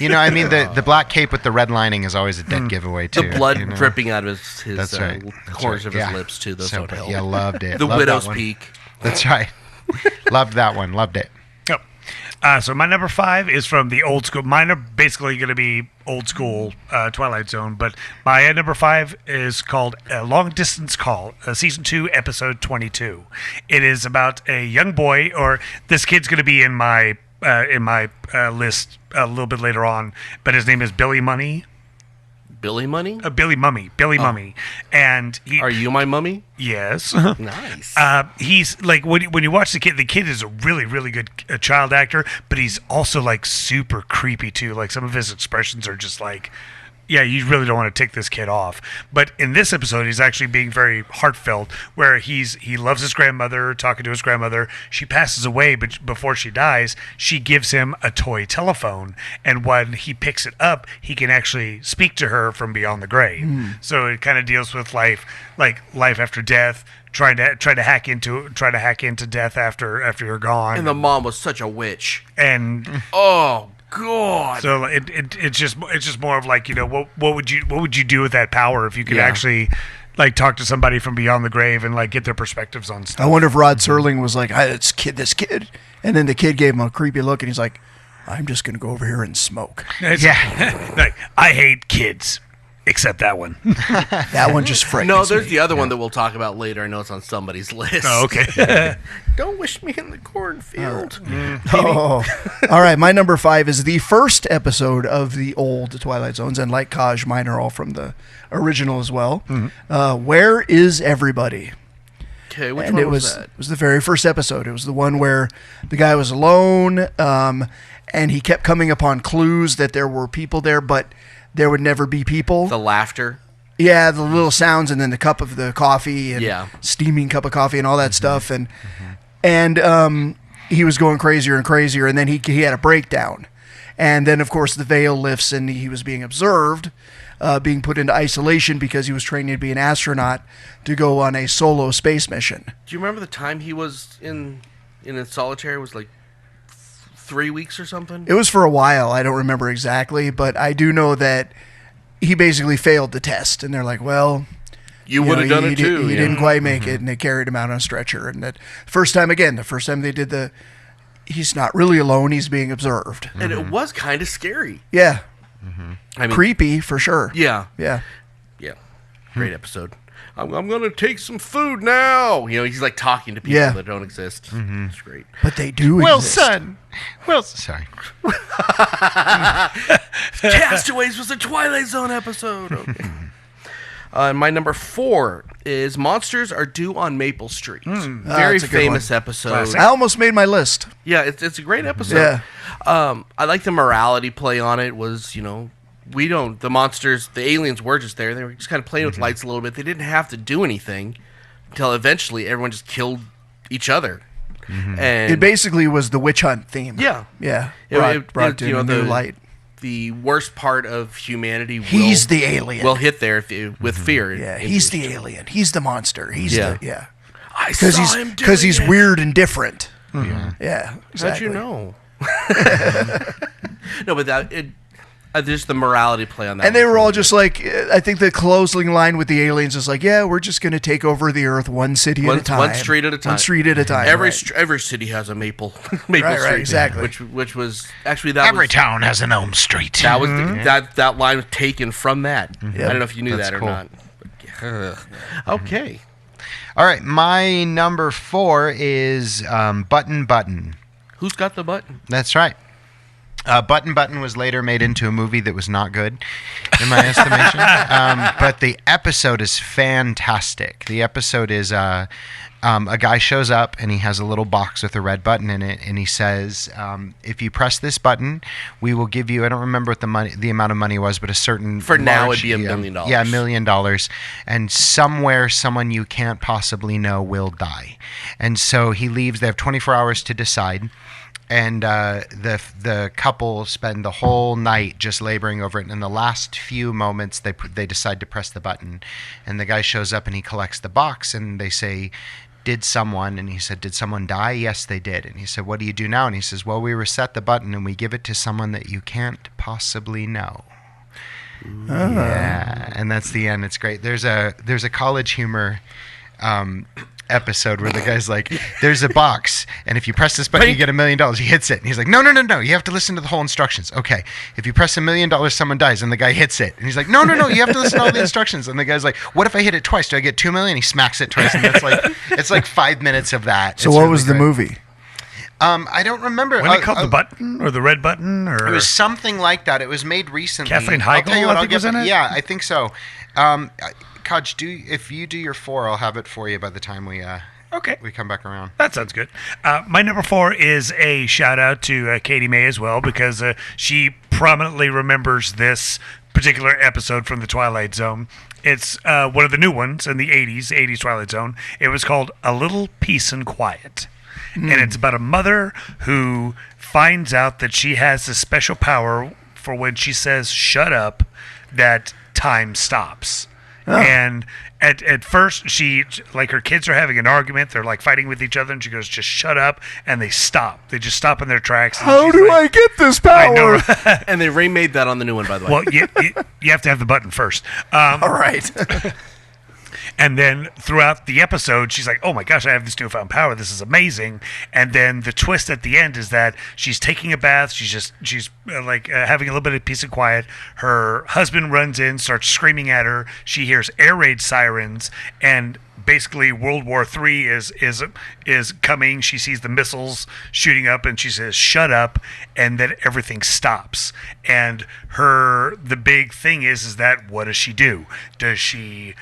I mean, the black cape with the red lining is always a dead giveaway, too. The blood dripping out of his That's right. corners of his Yeah. lips, too. Those So, don't help. yeah, loved it. The Loved Widow's that one. Peak. That's right. Loved that one. Loved it. Yep. So my number 5 is from the old school. Mine are basically going to be old school Twilight Zone, but my number 5 is called Long Distance Call, season 2, episode 22. It is about a young boy, or this kid's going to be in my list a little bit later on, but his name is Billy Money. Billy Money? Billy Mummy. And he, Are you my mummy? yes. Nice. He's like when you watch the kid is a really, really good child actor, but he's also like super creepy too. Like some of his expressions are just like, yeah, you really don't want to take this kid off. But in this episode, he's actually being very heartfelt, where he loves his grandmother, talking to his grandmother. She passes away, but before she dies, she gives him a toy telephone, and when he picks it up, he can actually speak to her from beyond the grave. So it kind of deals with life, like life after death, trying to hack into death after you're gone. and the mom was such a witch. And Oh, God. so it's just more of like, what would you do with that power if you could Yeah. actually like talk to somebody from beyond the grave and like get their perspectives on I stuff. wonder if Rod Serling was like, this kid. And then the kid gave him a creepy look and he's like, I'm just going to go over here and smoke. Like, I hate kids, except that one. That one just frightens No, there's me. the other one that we'll talk about later. I know it's on somebody's list. Oh, okay. Don't wish me in the cornfield. Oh, all right. My number 5 is the first episode of the old Twilight Zones, and like Kaj, mine are all from the original as well. Where is everybody? Okay, which And one it was was that? it was the very first episode. It was the one where the guy was alone, and he kept coming upon clues that there were people there, but there would never be people. The laughter. Yeah, the little sounds, and then the cup of the coffee, and Yeah. steaming cup of coffee, and all that stuff, and he was going crazier and crazier, and then he had a breakdown, and then of course the veil lifts, and he was being observed, being put into isolation because he was training to be an astronaut to go on a solo space mission. Do you remember the time he was in a solitary? It was like 3 weeks or something? It was for a while. I don't remember exactly, but I do know that he basically failed the test, and they're like, well, You would have done it too. He yeah. didn't quite make it, and they carried him out on a stretcher. And that first time they did he's not really alone, he's being observed. And it was kind of scary. Yeah. I mean, Creepy, for sure. Yeah. Yeah. Yeah. Great episode. I'm going to take some food now. He's like talking to people Yeah. that don't exist. It's great. But they do exist. Sorry. Castaways was a Twilight Zone episode. Okay. My number 4 is Monsters Are Due on Maple Street. Very that's a good famous one. episode. Classic. I almost made my list. Yeah, it's a great episode. Yeah. I like the morality play on it. Was the monsters, the aliens were just there. They were just kind of playing with lights a little bit. They didn't have to do anything until eventually everyone just killed each other. And It basically was the witch hunt theme. yeah, Yeah. It- Brought to a new light. The worst part of humanity. He's the alien. will hit there with fear. Yeah, he's the alien. He's the monster. He's Yeah. I Because saw him because doing he's it. weird and different. Yeah. Yeah, exactly. How'd you know? No, but just the morality play on that. And they was were all really just like, I think the closing line with the aliens is like, yeah, we're just going to take over the Earth one city at a time. one street at a time. One street at a time. Every right. every city has a maple Right, street, exactly. Which was actually that Every was, town has an Elm Street. that was that line was taken from that. I don't know if you knew That's that or cool. not. Okay. All right, my number 4 is Button. Who's got the button? That's right. Button was later made into a movie that was not good, in my estimation. But the episode is fantastic. The episode is a guy shows up and he has a little box with a red button in it, and he says, if you press this button, we will give you, I don't remember what the amount of money was, but a certain For now, large- it'd be $1 million. Yeah, $1 million. And somewhere, someone you can't possibly know will die. And so he leaves. They have 24 hours to decide. And the couple spend the whole night just laboring over it. And in the last few moments, they decide to press the button. And the guy shows up and he collects the box. And they say, did someone? And he said, did someone die? Yes, they did. And he said, what do you do now? And he says, well, we reset the button and we give it to someone that you can't possibly know. Yeah, and that's the end. It's great. There's a college humor episode where the guy's like, there's a box, and if you press this button, you get $1 million. He hits it, and he's like, no, you have to listen to the whole instructions. Okay, if you press $1 million, someone dies, and the guy hits it, and he's like, no, you have to listen to all the instructions. And the guy's like, what if I hit it twice? Do I get $2 million? He smacks it twice, and it's like 5 minutes of that. So what was the movie? I don't remember. Wasn't it called The Button or The Red Button? Or it was something like that. It was made recently. Katherine Heigl, I'll tell you what, I think, was in it? Yeah, I think so. Kaj, if you do your 4, I'll have it for you by the time we come back around. That sounds good. My number 4 is a shout out to Katie May as well, because she prominently remembers this particular episode from the Twilight Zone. It's one of the new ones in the 80s Twilight Zone. It was called A Little Peace and Quiet. And it's about a mother who finds out that she has this special power for when she says shut up, that time stops. Oh. And at first, she, like, her kids are having an argument. They're, like, fighting with each other, and she goes, just shut up, and they stop. They just stop in their tracks. How do I get this power? I know. And they remade that on the new one, by the way. Well, you have to have the button first. All right. And then throughout the episode, she's like, oh my gosh, I have this newfound power. This is amazing. And then the twist at the end is that she's taking a bath. She's having a little bit of peace and quiet. Her husband runs in, starts screaming at her. She hears air raid sirens, and basically World War III is coming. She sees the missiles shooting up, and she says, shut up, and then everything stops. And the big thing is that what does she do? Does she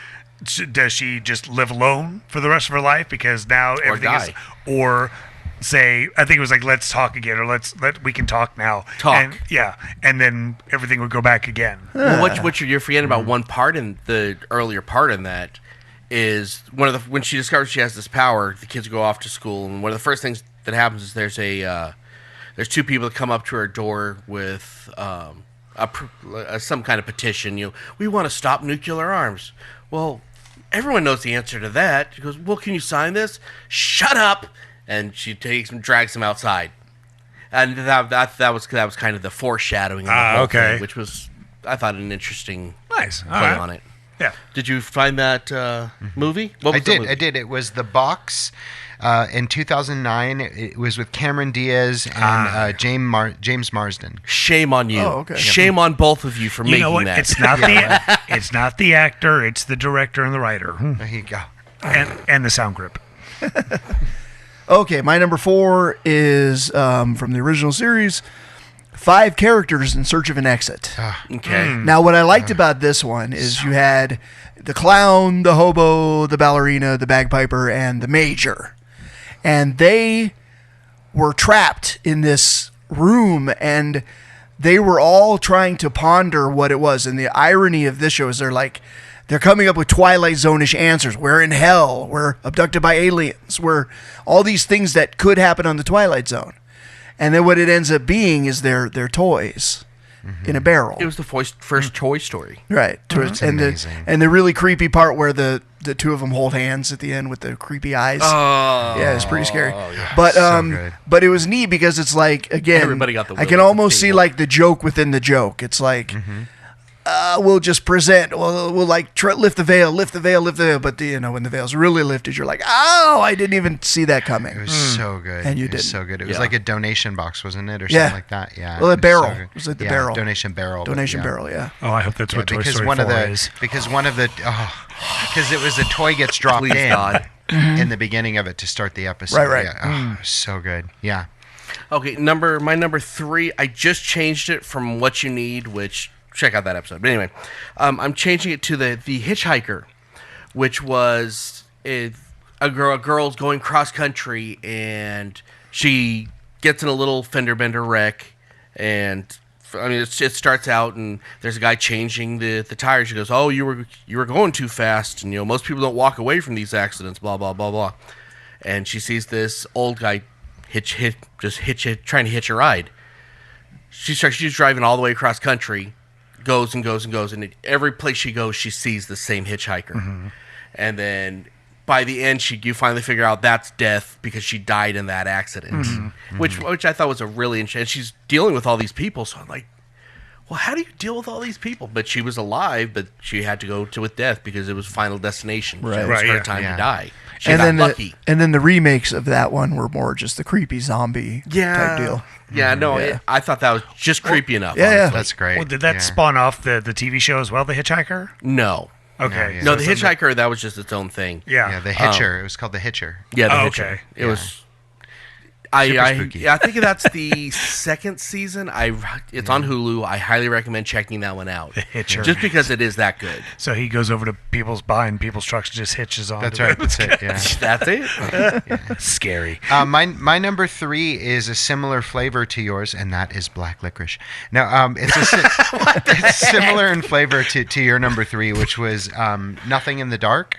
just live alone for the rest of her life because now everything is, or say, I think it was like, let's talk again, or we can talk now. And then everything would go back again. Well, what you're forgetting about one part in the earlier part in that is when she discovers she has this power, the kids go off to school, and one of the first things that happens is there's two people that come up to her door with some kind of petition. We want to stop nuclear arms. Well, everyone knows the answer to that. She goes, well, can you sign this? Shut up! And she drags him outside. And that was kind of the foreshadowing of the whole thing, which was, I thought, an interesting play on it. Yeah. Did you find that movie? I did. It was The Box. In 2009, it was with Cameron Diaz and James Marsden. Shame on you. Oh, okay. Shame on both of you for making that. It's not the actor, it's the director and the writer. There you go. And the sound grip. Okay, my number 4 is from the original series, 5 characters in search of an exit. Okay. Now, what I liked about this one is you had the clown, the hobo, the ballerina, the bagpiper, and the major. And they were trapped in this room, and they were all trying to ponder what it was. And the irony of this show is they're coming up with Twilight Zone-ish answers. We're in hell. We're abducted by aliens. We're all these things that could happen on the Twilight Zone. And then what it ends up being is their toys in a barrel. It was the first Toy Story. Right. And the really creepy part where the two of them hold hands at the end with the creepy eyes. Oh. Yeah, it's pretty scary. Yeah. But so good. But it was neat because it's like, again, everybody got the I can almost see like the joke within the joke. It's like, we'll just present. We'll lift the veil. But when the veil's really lifted, you're like, oh, I didn't even see that coming. It was so good. And you did. didn't. So good. It was like a donation box, wasn't it, or something like that? Yeah. Well, a barrel. So it was like the barrel. Donation barrel. Barrel. Yeah. Oh, I hope that's what Toy Story 4 is. Because it was a toy gets dropped in the beginning of it to start the episode. Right. Yeah. So good. Yeah. Okay, my number 3. I just changed it from What You Need, which check out that episode. But anyway, I'm changing it to the Hitchhiker, which was a girl's going cross country, and she gets in a little fender bender wreck, and it starts out and there's a guy changing the tires. She goes, "Oh, you were going too fast, and most people don't walk away from these accidents." Blah blah blah blah. And she sees this old guy trying to hitch a ride. She's driving all the way across country. Goes, and every place she goes, she sees the same hitchhiker. And then by the end, you finally figure out that's death because she died in that accident, which I thought was a really interesting. And she's dealing with all these people, so I'm like, well, how do you deal with all these people? But she was alive, but she had to go with death because it was Final Destination. Right. It was her Yeah. time to die. She And got then lucky. and then the remakes of that one were more just the creepy zombie type deal. Yeah, no, Yeah. I thought that was just creepy enough. Yeah, yeah. honestly. That's great. Well, did that Yeah. spawn off the TV show as well, The Hitchhiker? No. Okay. yeah. No, so the something- Hitchhiker, that was just its own thing. Yeah. Yeah, the Hitcher. It was called the Hitcher. Yeah, the Oh, Hitcher. okay. It was... Super spooky. I think that's the second season. It's on Hulu. I highly recommend checking that one out. The Hitcher. Just because it is that good. So he goes over to behind people's trucks and just hitches on. That's right. That's it. Yeah. That's it. Scary. My number 3 is a similar flavor to yours, and that is black licorice. No, it's similar in flavor to your number 3, which was Nothing in the Dark.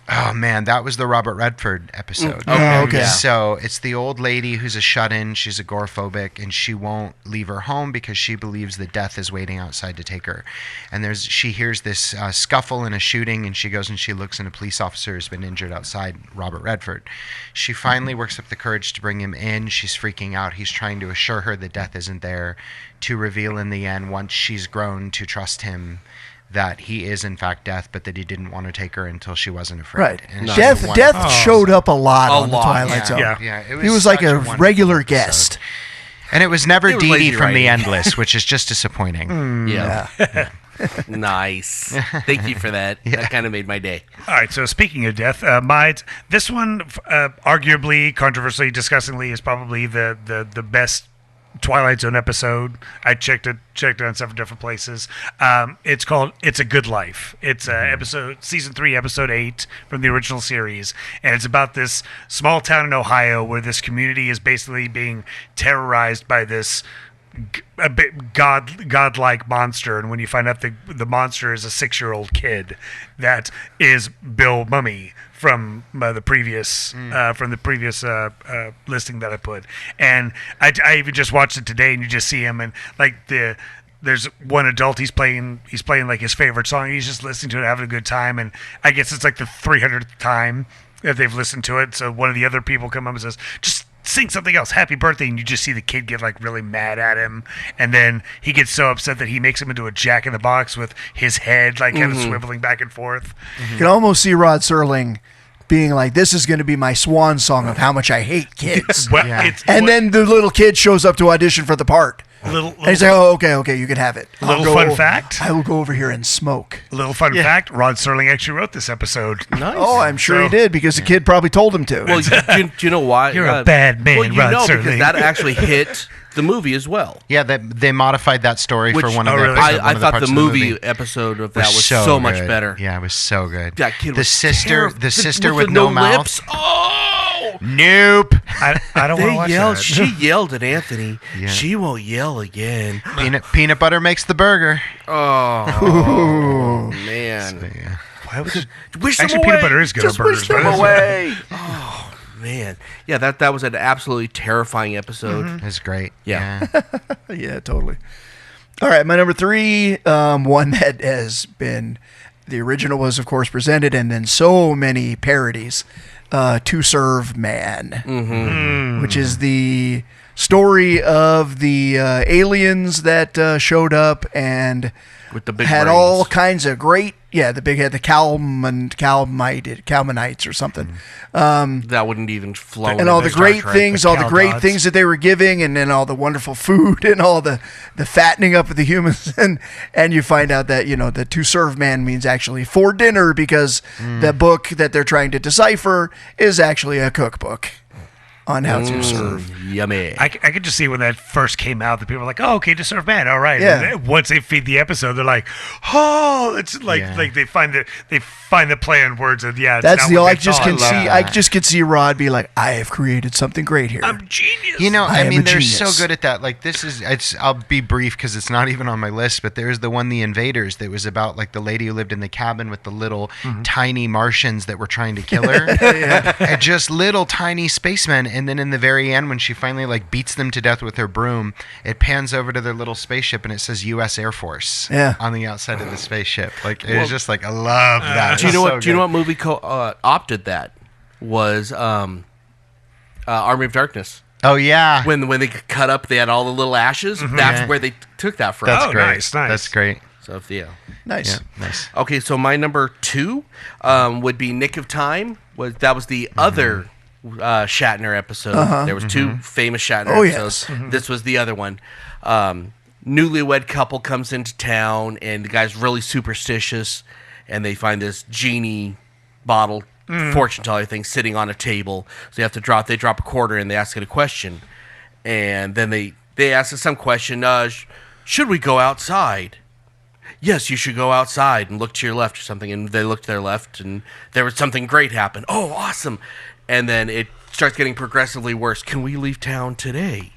Oh man, that was the Robert Redford episode. Okay. Yeah. So it's the old lady who's a shut-in. She's agoraphobic, and she won't leave her home because she believes that death is waiting outside to take her. And she hears this scuffle and a shooting, and she goes and she looks, and a police officer has been injured outside Robert Redford. She finally works up the courage to bring him in. She's freaking out. He's trying to assure her that death isn't there, to reveal in the end, once she's grown to trust him, that he is in fact death, but that he didn't want to take her until she wasn't afraid. Right. And it's just a Death wonderful- showed up a lot on the lot, Twilight Zone. Yeah. He was like such a wonderful regular episode. guest. And it was never It was Dee lazy Dee from The writing. Endless, which is just disappointing. Yeah. Nice. Thank you for that. That kind of made my day. All right. So speaking of death, this one, arguably, controversially, disgustingly, is probably the best Twilight Zone episode. I checked it on several different places. It's called "It's a Good Life." It's season 3, episode 8 from the original series, and it's about this small town in Ohio where this community is basically being terrorized by this a bit godlike monster, and when you find out the monster is a 6-year-old kid, that is Bill Mummy from the previous listing that I put, and I even just watched it today, and you just see him, and like there's one adult he's playing like his favorite song. He's just listening to it, having a good time, and I guess it's like the 300th time that they've listened to it. So one of the other people come up and says, "Just sing something else, happy birthday," and you just see the kid get like really mad at him, and then he gets so upset that he makes him into a Jack in the Box with his head like kind of swiveling back and forth. You can almost see Rod Serling being like, "This is going to be my swan song of how much I hate kids." Well, Yeah. And then the little kid shows up to audition for the part. little And he's like, "Oh, okay, you can have it." Little fun fact. I will go over here and smoke. Little fun fact: Rod Serling actually wrote this episode. Nice. Oh, I'm sure he So- did because the kid probably told him to. Well, do you know why? You're a bad man, well, you Rod know, because Serling. that actually hit the movie as well. Yeah, they modified that story for Which- one of oh, the really? episodes. I one of thought parts the of movie episode of that was so much good. better. Yeah, it was so good. That kid the was sister, terrif- the sister with with the no mouth. lips. Oh, Nope. I don't want to they watch yelled. that. She yelled at Anthony. Yeah. She won't yell again. Peanut butter makes the burger. Oh man. Yeah. Why would it? Wish Actually, them peanut away. butter is good Just on burgers, wish them but it's- away. Oh man. Yeah, that was an absolutely terrifying episode. It's great. Yeah. Yeah, totally. All right, my number 3, one that has been, the original was, of course, presented, and then so many parodies, To Serve Man, which is the story of the aliens that showed up and With the big had brains. all kinds of great, the big head, the Calmanites or something. That wouldn't even flow. And into all the Star great Trek. things, all the cow great gods. things that they were giving, and then all the wonderful food and all the fattening up of the humans, and you find out that the To Serve Man means actually for dinner because the book that they're trying to decipher is actually a cookbook on how to serve. Yummy. I could just see when that first came out that people were like, "Oh, okay, To Serve Man, all right." Yeah. And then once they feed the episode, they're like, "Oh!" It's like Yeah. like they find the play on words, and it's That's not the what I they just thought. can see. I just can see Rod be like, "I have created something great here." I'm genius. You know, I I am mean, a they're so genius. good at that. Like, I'll be brief because it's not even on my list, but there's the one, The Invaders, that was about, like, the lady who lived in the cabin with the little tiny Martians that were trying to kill her. And just little tiny spacemen. And then in the very end, when she finally, like, beats them to death with her broom, it pans over to their little spaceship and it says U.S. Air Force on the outside of the spaceship. Like, it was just like, I love that. Do you know It's what? so Do you know good. what movie opted that was Army of Darkness? Oh yeah. When they cut up, they had all the little ashes. That's where they took that from. That's Oh, great. nice. That's great. So yeah. Nice. Yeah, nice. Okay, so my number 2 would be Nick of Time. That was the other Shatner episode. There was 2 famous Shatner episodes. Yes. This was the other one. Newlywed couple comes into town, and the guy's really superstitious, and they find this genie bottle fortune teller thing sitting on a table. So they drop a quarter, and they ask it a question, and then they ask it some question. Should we go outside? Yes, you should go outside and look to your left or something. And they look to their left, and there was something great happen. Oh, awesome! And then it starts getting progressively worse. Can we leave town today?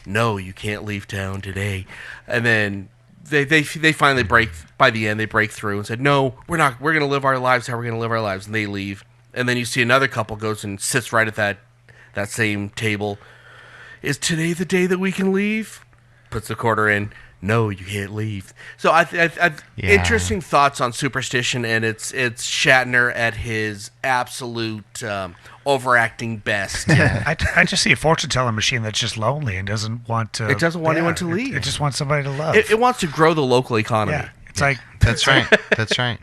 No, you can't leave town today. And then they finally break. By the end, they break through and said, "No, we're not. We're going to live our lives how we're going to live our lives." And they leave. And then you see another couple goes and sits right at that same table. Is today the day that we can leave? Puts the quarter in. No, you can't leave. So interesting thoughts on superstition, and it's Shatner at his absolute overacting best. I just see a fortune telling machine that's just lonely and doesn't want to. It doesn't want anyone to leave. It just wants somebody to love. It wants to grow the local economy. Yeah, it's like That's right. That's right.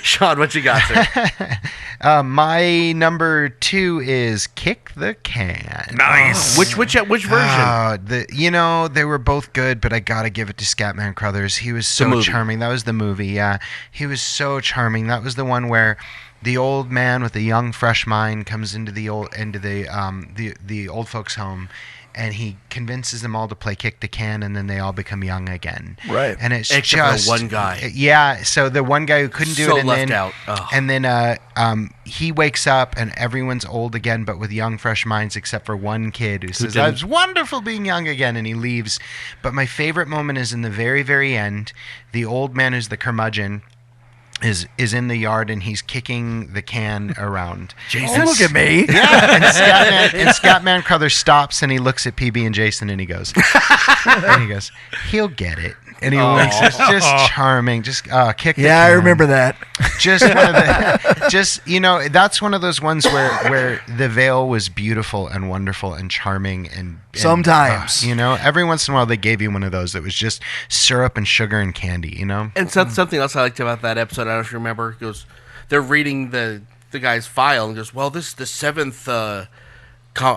Sean, what you got there? My number 2 is Kick the Can. nice. Which version? They were both good, but I gotta give it to Scatman Crothers. He was so movie. charming. That was the movie. Yeah, he was so charming. That was the one where the old man with the young, fresh mind comes into the old folks' home. And he convinces them all to play Kick the Can, and then they all become young again. Right. And it's Except just for one guy. Yeah. So the one guy who couldn't do So it, and left then out. Ugh. and then he wakes up, and everyone's old again, but with young, fresh minds, except for one kid who says, didn't- "It's wonderful being young again," and he leaves. But my favorite moment is in the very, very end. The old man who's the curmudgeon is in the yard, and he's kicking the can around. Jason, Look at me. Yeah, and Scatman Crothers stops, and he looks at PB&Jason, and he goes, he'll get it. And he winks. It's just charming. Just kick the Yeah, I can. remember that. Just one of the, that's one of those ones where the veil was beautiful and wonderful and charming and Sometimes. every once in a while they gave you one of those that was just syrup and sugar and candy. And something else I liked about that episode, I don't know if you remember, goes, they're reading the guy's file and goes, well, this is the 7th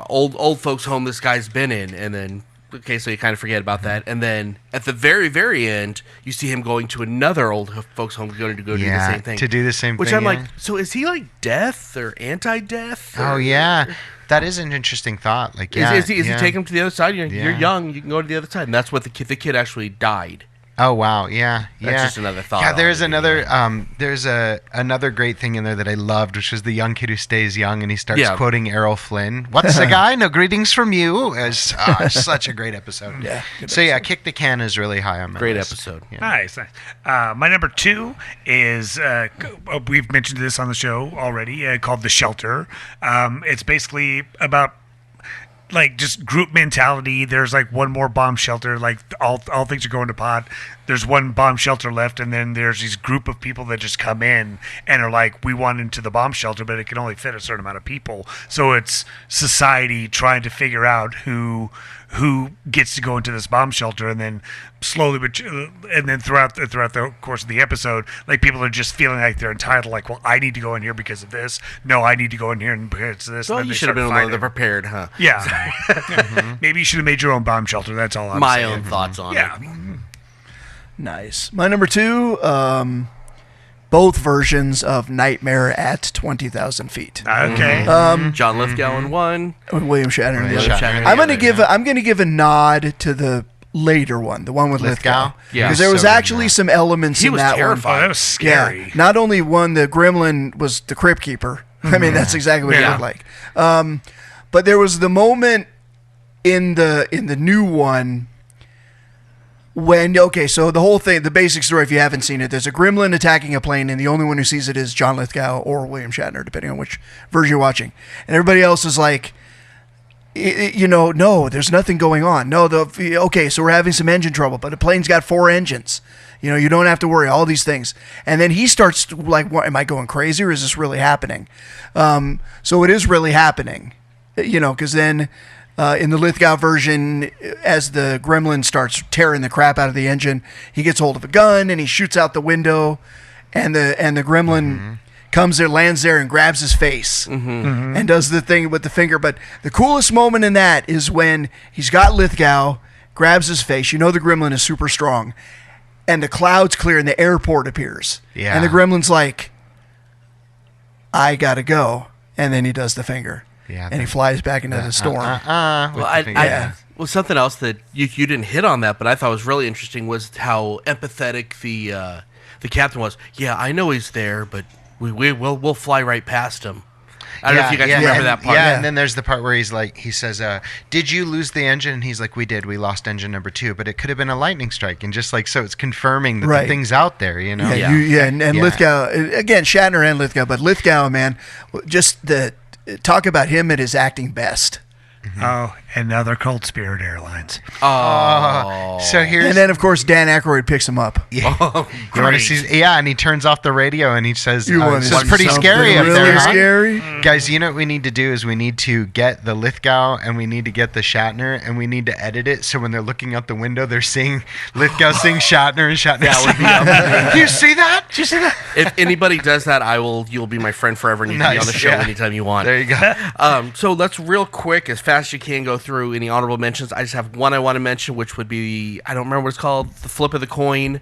old folks home this guy's been in, and then okay, so you kind of forget about that, and then at the very, very end, you see him going to another old folks home going to go do the same thing. To do the same Which thing. I'm like, so is he like death or anti-death? Oh yeah, that is an interesting thought. Like, Is he taking him to the other side? You're Yeah. young, you can go to the other side, and that's what the kid actually died. Oh wow, yeah. That's just another thought. Yeah, there's on it. another another great thing in there that I loved, which was the young kid who stays young, and he starts quoting Errol Flynn. What's the guy? No greetings from you. It's such a great episode. Yeah. So yeah, Kick the Can is really high on my Great list. episode. Yeah. Nice. My number 2 is we've mentioned this on the show already, called The Shelter. It's basically about like just group mentality. There's like one more bomb shelter, like all things are going to pot. There's one bomb shelter left, and then there's these group of people that just come in and are like, we want into the bomb shelter, but it can only fit a certain amount of people. So it's society trying to figure out who gets to go into this bomb shelter, and then slowly, and then throughout the course of the episode, like people are just feeling like they're entitled. Like, well, I need to go in here because of this. No, I need to go in here and because of this. Well, and then you they should have been start a little fighting. prepared, huh? Yeah. Maybe you should have made your own bomb shelter. That's all I'm My saying. own thoughts on Yeah. it. Nice. My number 2, both versions of Nightmare at 20,000 Feet. Okay. John Lithgow in one. William Shatner. in the William other. Shatner in I'm the gonna other, I'm gonna give a nod to the later one, the one with Lithgow. Lithgow? Yeah. Because there was So good in actually that. some elements He in was that terrifying. Oh, one. that was scary. Yeah. Not only one, the gremlin was the crypt keeper. I mean, that's exactly what he Yeah. looked like. But there was the moment in the new one when, so the whole thing, the basic story, if you haven't seen it, there's a gremlin attacking a plane, and the only one who sees it is John Lithgow or William Shatner, depending on which version you're watching. And everybody else is like, no, there's nothing going on. No, so we're having some engine trouble, but the plane's got 4 engines. You don't have to worry, all these things. And then he starts like, what, am I going crazy, or is this really happening? So it is really happening, because then In the Lithgow version, as the gremlin starts tearing the crap out of the engine, he gets hold of a gun and he shoots out the window, and the gremlin comes there, lands there, and grabs his face and does the thing with the finger. But the coolest moment in that is when he's got Lithgow, grabs his face. You know the gremlin is super strong, and the clouds clear and the airport appears. Yeah. And the gremlin's like, I gotta go. And then he does the finger. Yeah, and he flies back into the storm. Well, something else that you didn't hit on that, but I thought was really interesting was how empathetic the captain was. Yeah, I know he's there, but we'll fly right past him. I don't know if you guys remember that part. Yeah, and then there's the part where he says, did you lose the engine? And he's like, we did. We lost engine number 2, but it could have been a lightning strike. And just like, so it's confirming that the thing's out there, you know? And Lithgow, again, Shatner and Lithgow, but Lithgow, man, just talk about him at his acting best. Oh, and now they're called Spirit Airlines. So here's... And then, of course, Dan Aykroyd picks him up. Yeah. Oh, And he turns off the radio and he says, this is pretty scary up really there, huh? scary? Guys, you know what we need to do is we need to get the Lithgow and we need to get the Shatner and we need to edit it so when they're looking out the window, they're seeing Lithgow seeing Shatner and Shatner That would be Do you see that? Did you see that? If anybody does that, you'll be my friend forever, and you can be on the show anytime you want. There you go. So let's real quick, as fast as you can, go through any honorable mentions. I just have one I want to mention, which would be, I don't remember what it's called, the flip of the coin,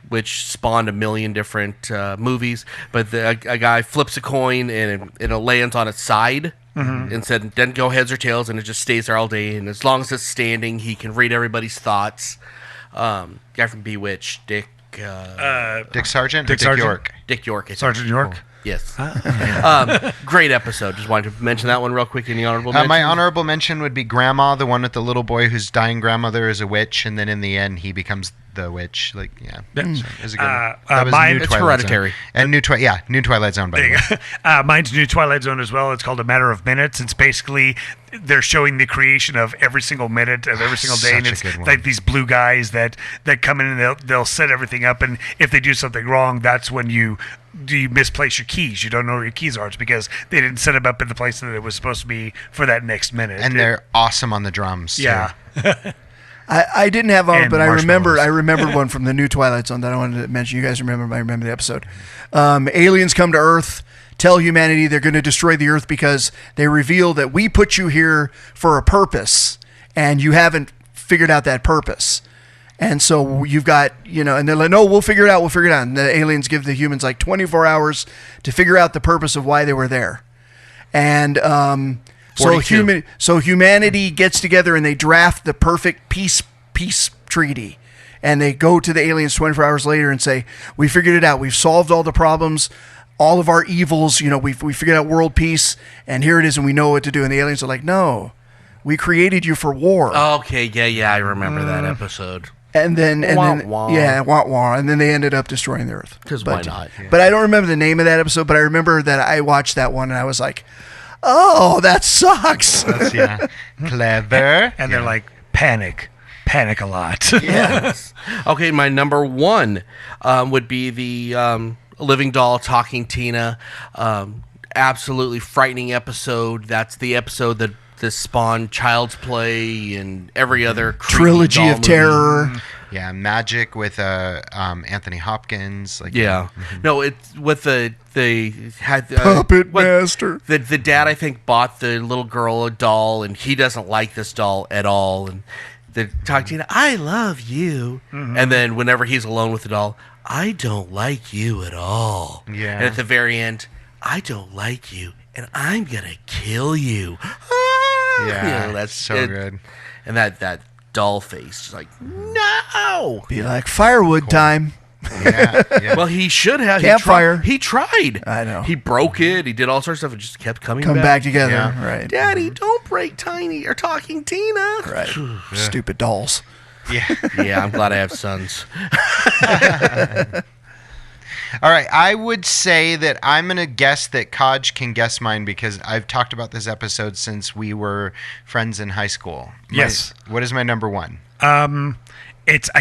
which spawned a million different movies. But a guy flips a coin and it lands on its side. Instead, it doesn't go heads or tails, and it just stays there all day. And as long as it's standing, he can read everybody's thoughts. Guy from Bewitched, Dick Sargent? Dick Dick Sargent? York? Dick York. Sergeant York? Yes. Great episode. Just wanted to mention that one real quick. Any honorable mentions? My honorable mention would be Grandma, the one with the little boy whose dying grandmother is a witch, and then in the end he becomes the witch. Like, so it was a good one. That was mine, New it's Twilight Hereditary. Zone. And New Twilight Zone, by the way. Mine's New Twilight Zone as well. It's called A Matter of Minutes. It's basically they're showing the creation of every single minute of every single day, and it's like these blue guys that come in and they'll set everything up, and if they do something wrong, that's when you misplace your keys. You don't know where your keys are. It's because they didn't set them up in the place that it was supposed to be for that next minute. And they're awesome on the drums, too. Yeah. I didn't have one, And but I marshmallows. remembered one from the new Twilight Zone that I wanted to mention. You guys remember? I remember the episode. Aliens come to Earth, tell humanity they're going to destroy the Earth because they reveal that we put you here for a purpose, and you haven't figured out that purpose. And so you've got, and they're like, no, we'll figure it out. And the aliens give the humans like 24 hours to figure out the purpose of why they were there. And so humanity gets together and they draft the perfect peace treaty. And they go to the aliens 24 hours later and say, we figured it out. We've solved all the problems, all of our evils. We figured out world peace, and here it is, and we know what to do. And the aliens are like, no, we created you for war. Okay, yeah, I remember that episode. And then Wah. and then they ended up destroying the Earth. Because why not? But I don't remember the name of that episode. But I remember that I watched that one and I was like, "Oh, that sucks." Clever. And they're like, panic a lot. Yes. Okay, my number one would be the Living Doll Talking Tina. Absolutely frightening episode. That's the episode that spawned Child's Play and every other trilogy of terror. Yeah, Magic with Anthony Hopkins. No, it's with the Puppet Master. The dad, I think, bought the little girl a doll, and he doesn't like this doll at all. And the talk to I love you. And then whenever he's alone with the doll, I don't like you at all. Yeah. And at the very end, I don't like you, and I'm gonna kill you. Yeah, that's so good. And that doll face, like, no. Be like firewood time. Yeah. Well, he should have. Campfire. He tried. I know. He broke it. He did all sorts of stuff. It just kept coming Come back together. Yeah. Right. Daddy, don't break Tiny or Talking Tina. Right. Stupid dolls. Yeah, I'm glad I have sons. All right, I would say that I'm going to guess that Kaj can guess mine because I've talked about this episode since we were friends in high school. Yes. What is my number one? I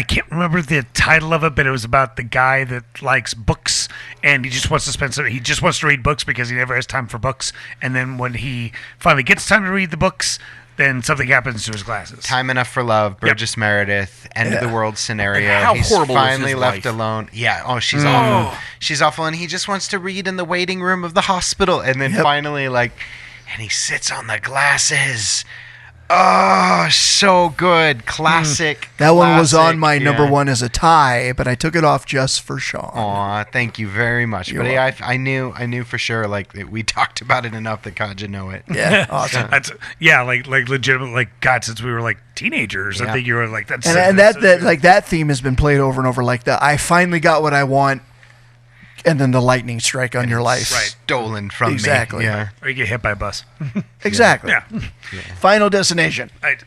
can't remember the title of it, but it was about the guy that likes books and he just wants to read books because he never has time for books. And then when he finally gets time to read the books, then something happens to his glasses. Time Enough for Love, Burgess Meredith, end of the world scenario. And how He's horrible was finally his left life? alone. Yeah. Oh, she's awful. She's awful, and he just wants to read in the waiting room of the hospital, and then finally, and he sits on the glasses. Oh, so good. Classic. That one was on classic, my number one as a tie, but I took it off just for Sean. Aw, thank you very much. You're But yeah, I knew for sure, that we talked about it enough that God, you know it. Yeah, awesome. Like legitimate, God, since we were teenagers, I think you were that's And that theme has been played over and over. I finally got what I want, and then the lightning strike on your life. Stolen from me. Exactly. Yeah. or you get hit by a bus. Exactly. Yeah. Final destination. Right.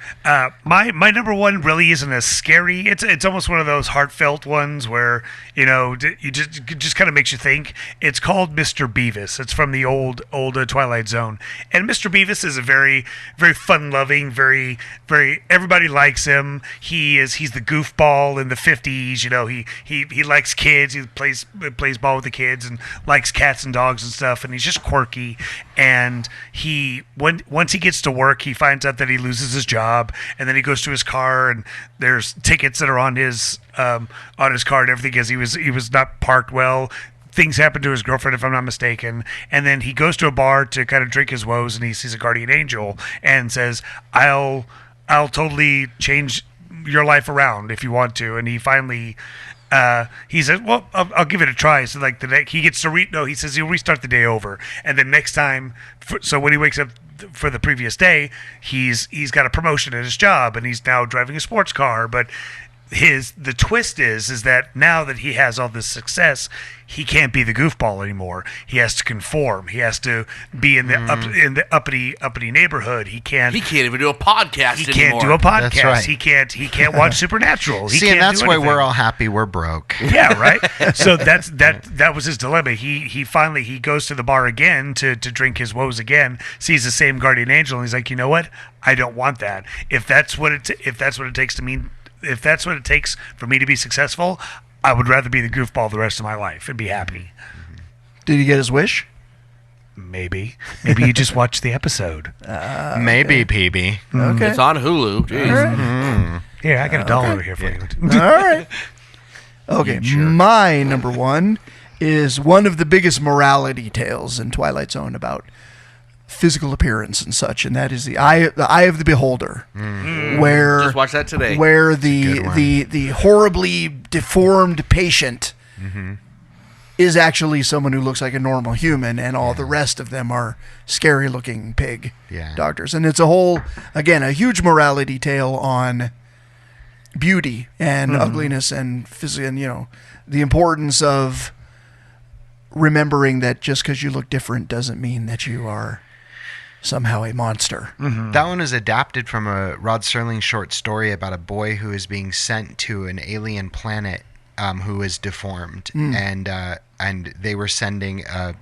My number one really isn't as scary. It's almost one of those heartfelt ones where you just kind of makes you think. It's called Mr. Beavis. It's from the old Twilight Zone, and Mr. Beavis is a very very fun loving, very everybody likes him. He's the goofball in the 50s. He likes kids. He plays ball with the kids and likes cats and dogs and stuff. And he's just quirky. And once he gets to work, he finds out that he loses his job, and then he goes to his car, and there's tickets that are on his car and everything because he was not parked well. Things happen to his girlfriend, if I'm not mistaken, and then he goes to a bar to kind of drink his woes, and he sees a guardian angel and says, "I'll totally change your life around if you want to." And he finally. He says, "Well, I'll give it a try." So the next, he gets to he says he'll restart the day over, and then next time, so when he wakes up for the previous day, he's got a promotion at his job, and he's now driving a sports car. But the twist is that now that he has all this success, he can't be the goofball anymore. He has to conform. He has to be in the uppity neighborhood. He can't even do a podcast He anymore. can't do a podcast. That's right. He can't watch Supernatural. He See, can't and that's do why anything. we're all happy we're broke. Yeah, right. So that was his dilemma. He finally goes to the bar again to drink his woes again. Sees the same guardian angel, and he's like, you know what? I don't want that. If that's what it takes for me to be successful, I would rather be the goofball the rest of my life and be happy. Did he get his wish? Maybe you just watched the episode. Maybe, PB. Okay. It's on Hulu. Jeez. All right. Here, I got $1 over here for you. All right. Okay, my number one is one of the biggest morality tales in Twilight Zone about physical appearance and such, and that is the eye of the beholder, where Just watched that today. where the horribly deformed patient is actually someone who looks like a normal human, and all the rest of them are scary looking pig doctors. And it's a huge morality tale on beauty and ugliness and physical, and the importance of remembering that just because you look different doesn't mean that you are somehow a monster. That one was adapted from a Rod Serling short story about a boy who is being sent to an alien planet who is deformed, and they were sending a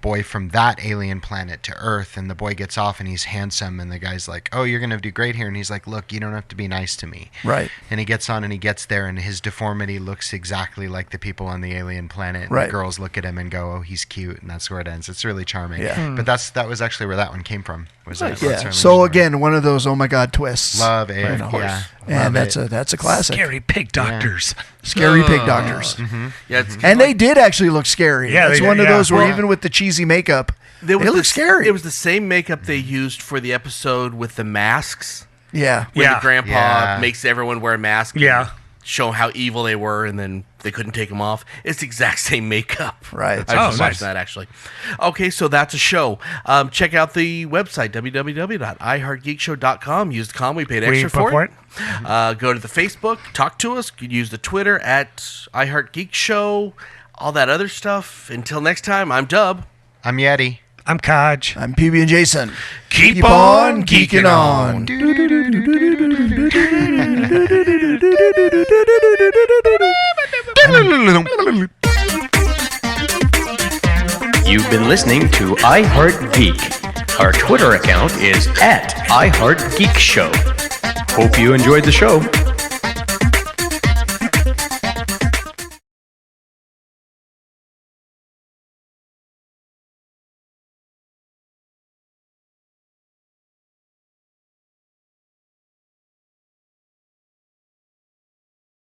boy from that alien planet to Earth, and the boy gets off and he's handsome, and the guy's like, "Oh, you're gonna do great here," and he's like, "Look, you don't have to be nice to me." Right. And he gets on and he gets there, and his deformity looks exactly like the people on the alien planet. And Right. the girls look at him and go, "Oh, he's cute," and that's where it ends. It's really charming. Yeah. But that was actually where that one came from. Was that Rod Yeah. Serling So story. again, one of those oh my god twists. Love it. Right. Yeah. And Love it. that's a classic. Scary pig doctors. Scary pig doctors. Yeah, it's And they did actually look scary. Yeah, That's they one did, of those where yeah. even with the cheesy makeup, they was look scary. It was the same makeup they used for the episode with the masks. Yeah. When Yeah. the grandpa Yeah. makes everyone wear a mask. Yeah. Show how evil they were, and then they couldn't take them off. It's the exact same makeup. Right. I was Oh, just nice. watching that, actually. Okay, so that's a show. Check out the website, www.iheartgeekshow.com. Use the com. We paid extra for it. Go to the Facebook. Talk to us. You can use the Twitter at iHeartGeekShow. All that other stuff. Until next time, I'm Dub. I'm Yeti. I'm Kaj. I'm PB&Jason. Keep on geeking on. You've been listening to iHeartGeek. Our Twitter account is @iHeartGeekShow. Hope you enjoyed the show.